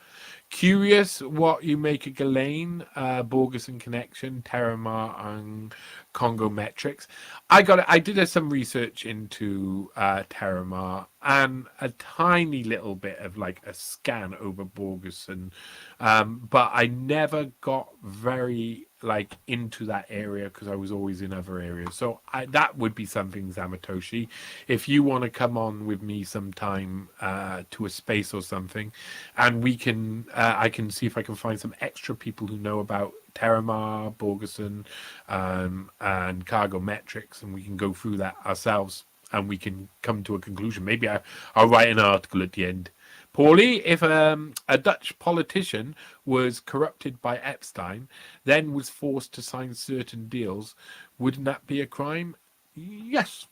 Speaker 2: Curious what you make of Ghislaine, Borgeson Connection, Terramar, and Congo Metrics. I did some research into Terramar and a tiny little bit of like a scan over Borgeson, but I never got very like into that area because I was always in other areas. So that would be something, Zamatoshi. If you want to come on with me sometime to a space or something, and we can, I can see if I can find some extra people who know about Terramar, Borgeson, and Cargo Metrics, and we can go through that ourselves, and we can come to a conclusion. Maybe I'll write an article at the end. Paulie, if a Dutch politician was corrupted by Epstein, then was forced to sign certain deals, wouldn't that be a crime? Yes.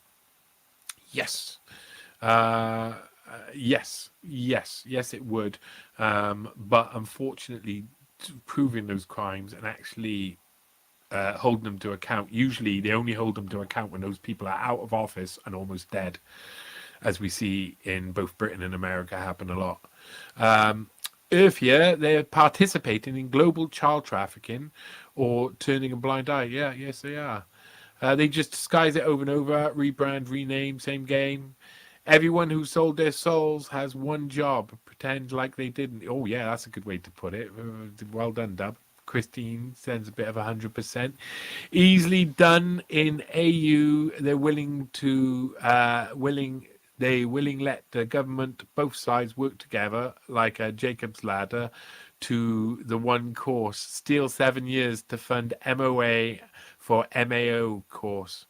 Speaker 2: Yes. Yes, it would. But unfortunately, proving those crimes and actually holding them to account, usually they only hold them to account when those people are out of office and almost dead, as we see in both Britain and America happen a lot. Earthier, they're participating in global child trafficking or turning a blind eye. Yeah, yes, they are. They just disguise it over and over, rebrand, rename, same game. Everyone who sold their souls has one job, pretend like they didn't. Oh, yeah, that's a good way to put it. Well done, Dub. Christine sends a bit of 100%. Easily done in AU. They're willing to, let the government, both sides, work together like a Jacob's ladder to the one course. Steal 7 years to fund MOA for MAO course.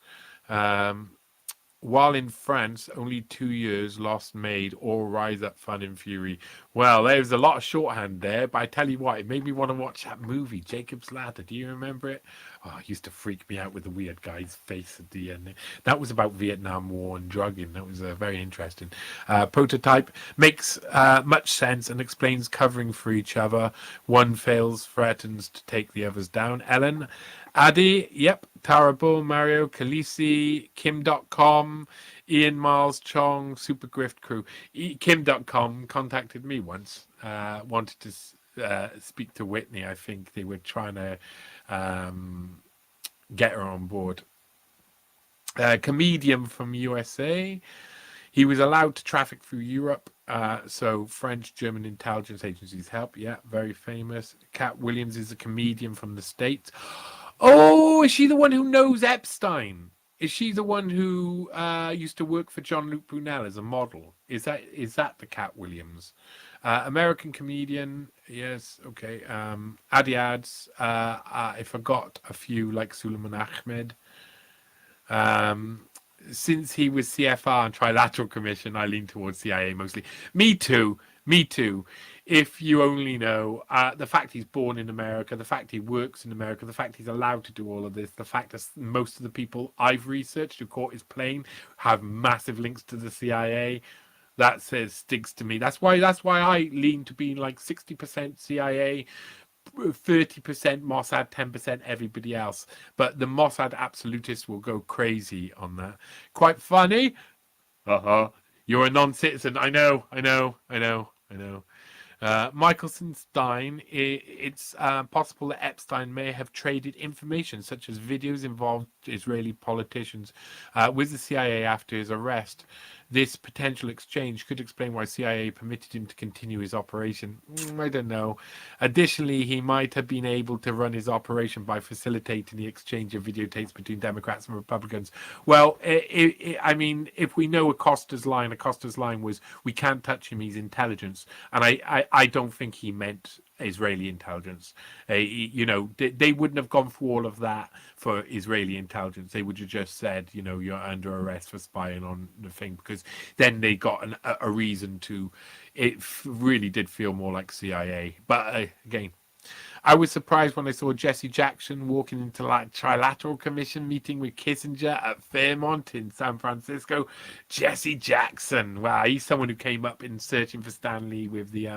Speaker 2: while in France, only 2 years, Lost Maid, or Rise Up, Fun and Fury. Well, there's a lot of shorthand there, but I tell you what, it made me want to watch that movie, Jacob's Ladder. Do you remember it? Oh, it used to freak me out with the weird guy's face at the end. That was about Vietnam War and drugging. That was very interesting. Prototype makes much sense and explains covering for each other. One fails, threatens to take the others down. Ellen, Addy, yep, Tara Bull, Mario, Khaleesi, Kim.com, Ian Miles, Chong, Super Grift Crew. Kim.com contacted me once, wanted to speak to Whitney. I think they were trying to get her on board. Comedian from USA. He was allowed to traffic through Europe, so French, German intelligence agencies help. Yeah, very famous. Cat Williams is a comedian from the States. Oh, is she the one who knows Epstein? Is she the one who used to work for Jean-Luc Brunel as a model? Is that the Cat Williams? American comedian, yes, okay. Adi Ads, I forgot a few like Suleiman Ahmed. Since he was CFR and Trilateral Commission, I lean towards CIA mostly. Me too. If you only know the fact he's born in America, the fact he works in America, the fact he's allowed to do all of this, the fact that most of the people I've researched who caught his plane have massive links to the CIA, that sticks to me. That's why I lean to being like 60% CIA, 30% Mossad, 10% everybody else. But the Mossad absolutists will go crazy on that. Quite funny. You're a non-citizen. I know. Michelson Stein, it's possible that Epstein may have traded information such as videos involved Israeli politicians with the CIA after his arrest. This potential exchange could explain why CIA permitted him to continue his operation. I don't know. Additionally, he might have been able to run his operation by facilitating the exchange of videotapes between Democrats and Republicans. Well, I mean, if we know Acosta's line was, we can't touch him, he's intelligence. And I don't think he meant Israeli intelligence. They wouldn't have gone through all of that for Israeli intelligence. They would have just said, you're under arrest for spying on the thing, because then they got a reason to. It really did feel more like CIA. But again, I was surprised when I saw Jesse Jackson walking into like Trilateral Commission meeting with Kissinger at Fairmont in San Francisco. Jesse Jackson, wow, he's someone who came up in Searching for Stanley with the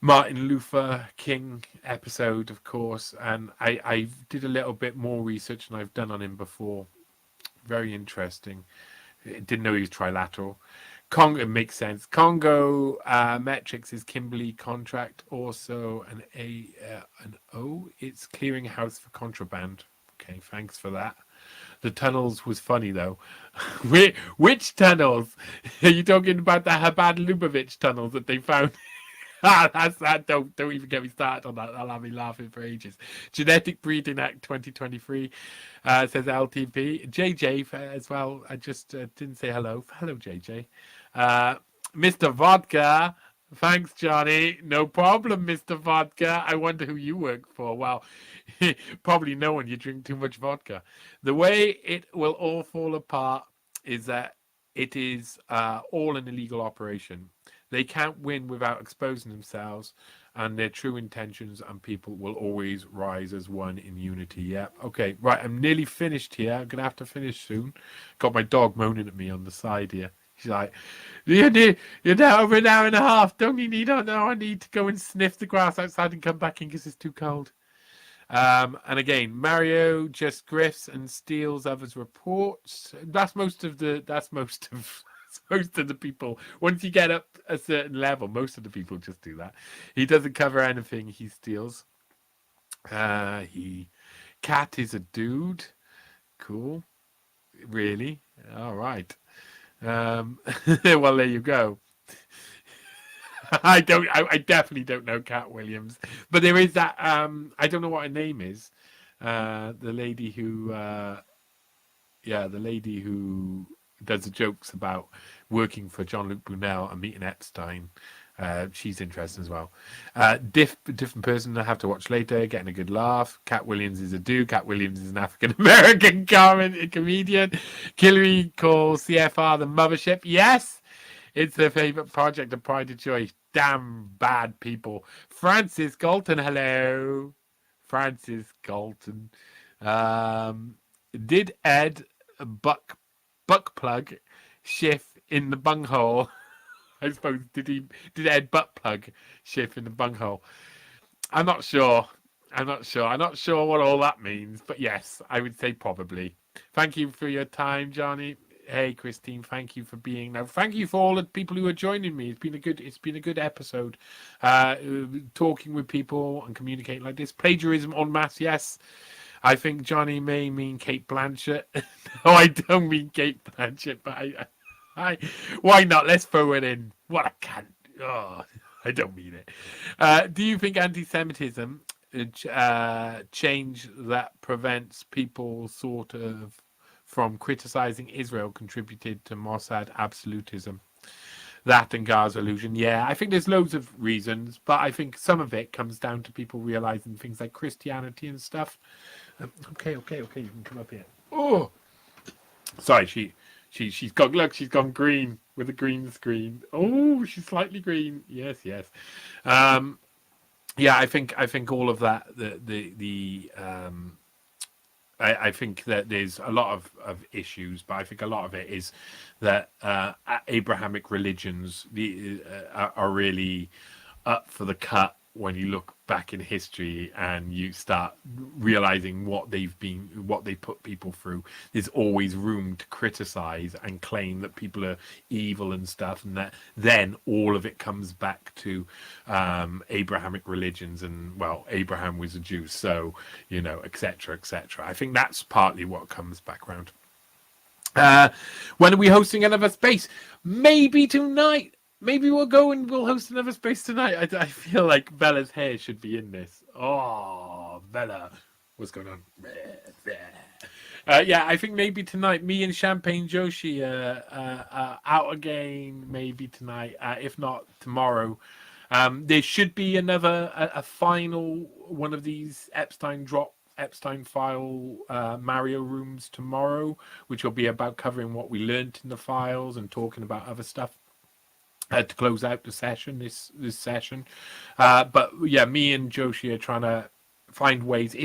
Speaker 2: Martin Luther King episode, of course, and I did a little bit more research than I've done on him before. Very interesting. Didn't know he was trilateral. Congo, it makes sense. Congo Metrics is Kimberley contract, also an O. It's clearinghouse for contraband. Okay, thanks for that. The tunnels was funny though. Which tunnels? Are you talking about the Habad Lubavitch tunnels that they found? That's that. Don't even get me started on that. That'll have me laughing for ages. Genetic Breeding Act 2023 says LTP. JJ as well. I just didn't say hello. Hello, JJ. Mr. Vodka. Thanks, Johnny. No problem, Mr. Vodka. I wonder who you work for. Well, probably no one. You drink too much vodka. The way it will all fall apart is that it is all an illegal operation. They can't win without exposing themselves and their true intentions, and people will always rise as one in unity. Yeah. Okay. Right. I'm nearly finished here. I'm going to have to finish soon. Got my dog moaning at me on the side here. She's like, you're now over an hour and a half. Don't you need? Oh, no, I need to go and sniff the grass outside and come back in because it's too cold. And again, Mario just grifts and steals others' reports. That's most of the people. Once you get up a certain level, most of the people just do that. He doesn't cover anything he steals. Cat is a dude. Cool. Really? All right. Well, there you go. I definitely don't know Cat Williams, but there is that. I don't know what her name is. The lady who does the jokes about working for Jean-Luc Brunel and meeting Epstein. She's interesting as well. Different person I have to watch later, getting a good laugh. Cat Williams is a dude. Cat Williams is an African-American comedian. Hillary calls CFR the mothership. Yes, it's their favourite project of Pride and Joy. Damn bad people. Francis Galton, hello. Francis Galton. Did Ed Buck plug Schiff in the bunghole? I suppose did Ed butt plug Schiff in the bunghole? I'm not sure. I'm not sure what all that means, but yes, I would say probably. Thank you for your time, Johnny. Hey, Christine, thank you for being there. Thank you for all the people who are joining me. It's been a good episode. Talking with people and communicating like this. Plagiarism en masse, yes. I think Johnny may mean Kate Blanchett. No, I don't mean Kate Blanchett, but I why not? Let's throw it in. What a cunt. Oh, I don't mean it. Do you think anti-Semitism change that prevents people sort of from criticizing Israel contributed to Mossad absolutism? That and Gaza illusion. Yeah, I think there's loads of reasons, but I think some of it comes down to people realizing things like Christianity and stuff. Okay, you can come up here. Oh, sorry, she's gone green with a green screen. Oh, she's slightly green. Yes. Yeah, I think all of that. I think that there's a lot of issues, but I think a lot of it is that Abrahamic religions are really up for the cut when you look back in history and you start realizing what they put people through. There's always room to criticize and claim that people are evil and stuff, and that then all of it comes back to Abrahamic religions, and well, Abraham was a Jew, so etc. I think that's partly what comes back around. When are we hosting another space? Maybe tonight. Maybe we'll go and we'll host another space tonight. I feel like Bella's hair should be in this. Oh, Bella. What's going on? Yeah, I think maybe tonight, me and Champagne Joshi out again, maybe tonight. If not, tomorrow. There should be a final one of these Epstein file Mario rooms tomorrow, which will be about covering what we learned in the files and talking about other stuff. To close out the session, this session, but yeah, me and Joshi are trying to find ways.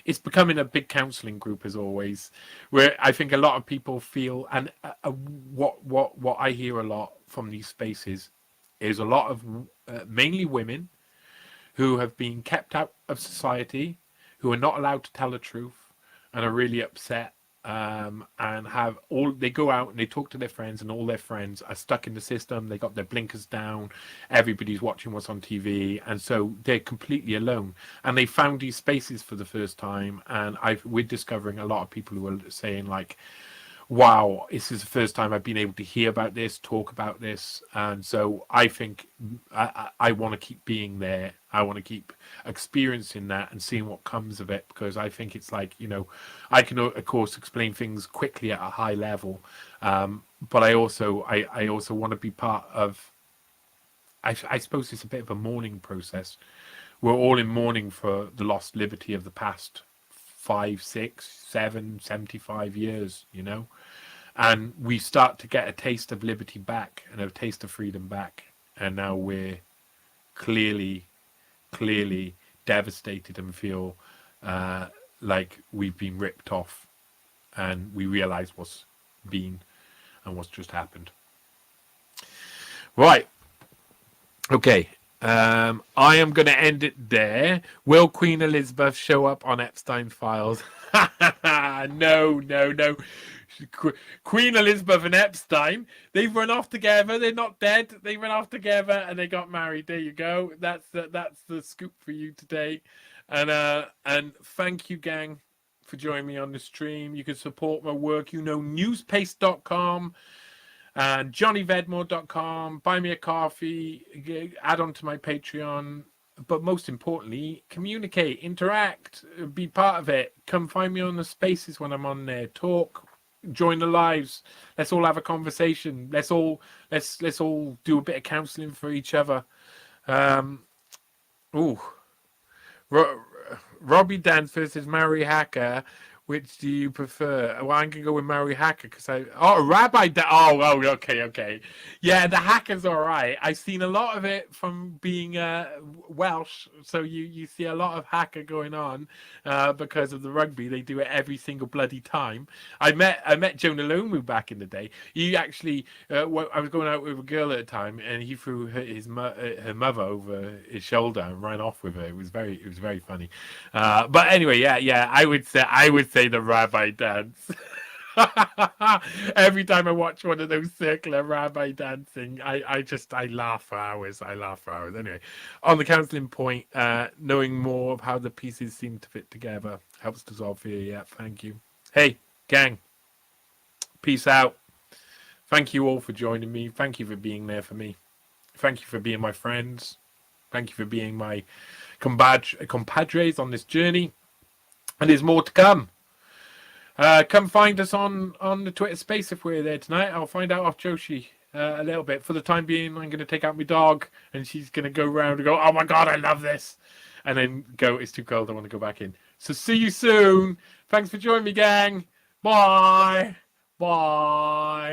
Speaker 2: It's becoming a big counselling group as always, where I think a lot of people feel, and what I hear a lot from these spaces is a lot of mainly women who have been kept out of society, who are not allowed to tell the truth, and are really upset. And they go out and they talk to their friends, and all their friends are stuck in the system. They got their blinkers down. Everybody's watching what's on TV, and so they're completely alone. And they found these spaces for the first time, and we're discovering a lot of people who are saying like, wow, this is the first time I've been able to hear about this, talk about this. And so I think I want to keep being there. I want to keep experiencing that and seeing what comes of it, because I think it's like, I can, of course, explain things quickly at a high level. But I also want to be part of, I suppose it's a bit of a mourning process. We're all in mourning for the lost liberty of the past 5, 6, 7, 75 years, and we start to get a taste of liberty back and a taste of freedom back, and now we're clearly devastated and feel like we've been ripped off, and we realize what's been and what's just happened. Right, okay. I am going to end it there. Will Queen Elizabeth show up on Epstein files? No. Queen Elizabeth and Epstein, they've run off together. They're not dead. They ran off together and they got married. There you go. That's the scoop for you today. And thank you, gang, for joining me on the stream. You can support my work. newspace.com. and johnnyvedmore.com. Buy me a coffee, add on to my Patreon, but most importantly, communicate, interact, be part of it. Come find me on the spaces when I'm on there. Talk, join the lives. Let's all have a conversation. Let's all do a bit of counselling for each other. Ooh, Robbie Dance versus Mary Hacker. Which do you prefer? Well, I'm gonna go with Mary Hacker because Rabbi. Okay. Yeah, the Hacker's all right. I've seen a lot of it from being Welsh, so you see a lot of Hacker going on because of the rugby. They do it every single bloody time. I met Jonah Lomu back in the day. He actually, I was going out with a girl at the time, and he threw her mother over his shoulder and ran off with her. It was very funny. But anyway, yeah. I would say the rabbi dance. Every time I watch one of those circular rabbi dancing, I laugh for hours. Anyway, on the counselling point, knowing more of how the pieces seem to fit together helps dissolve fear. Yeah, thank you. Hey, gang, peace out. Thank you all for joining me. Thank you for being there for me. Thank you for being my friends. Thank you for being my compadres on this journey. And there's more to come. Come find us on the Twitter space if we're there tonight. I'll find out off Joshi a little bit. For the time being, I'm going to take out my dog, and she's going to go around and go, oh my God, I love this. And then go, it's too cold, I want to go back in. So see you soon. Thanks for joining me, gang. Bye. Bye.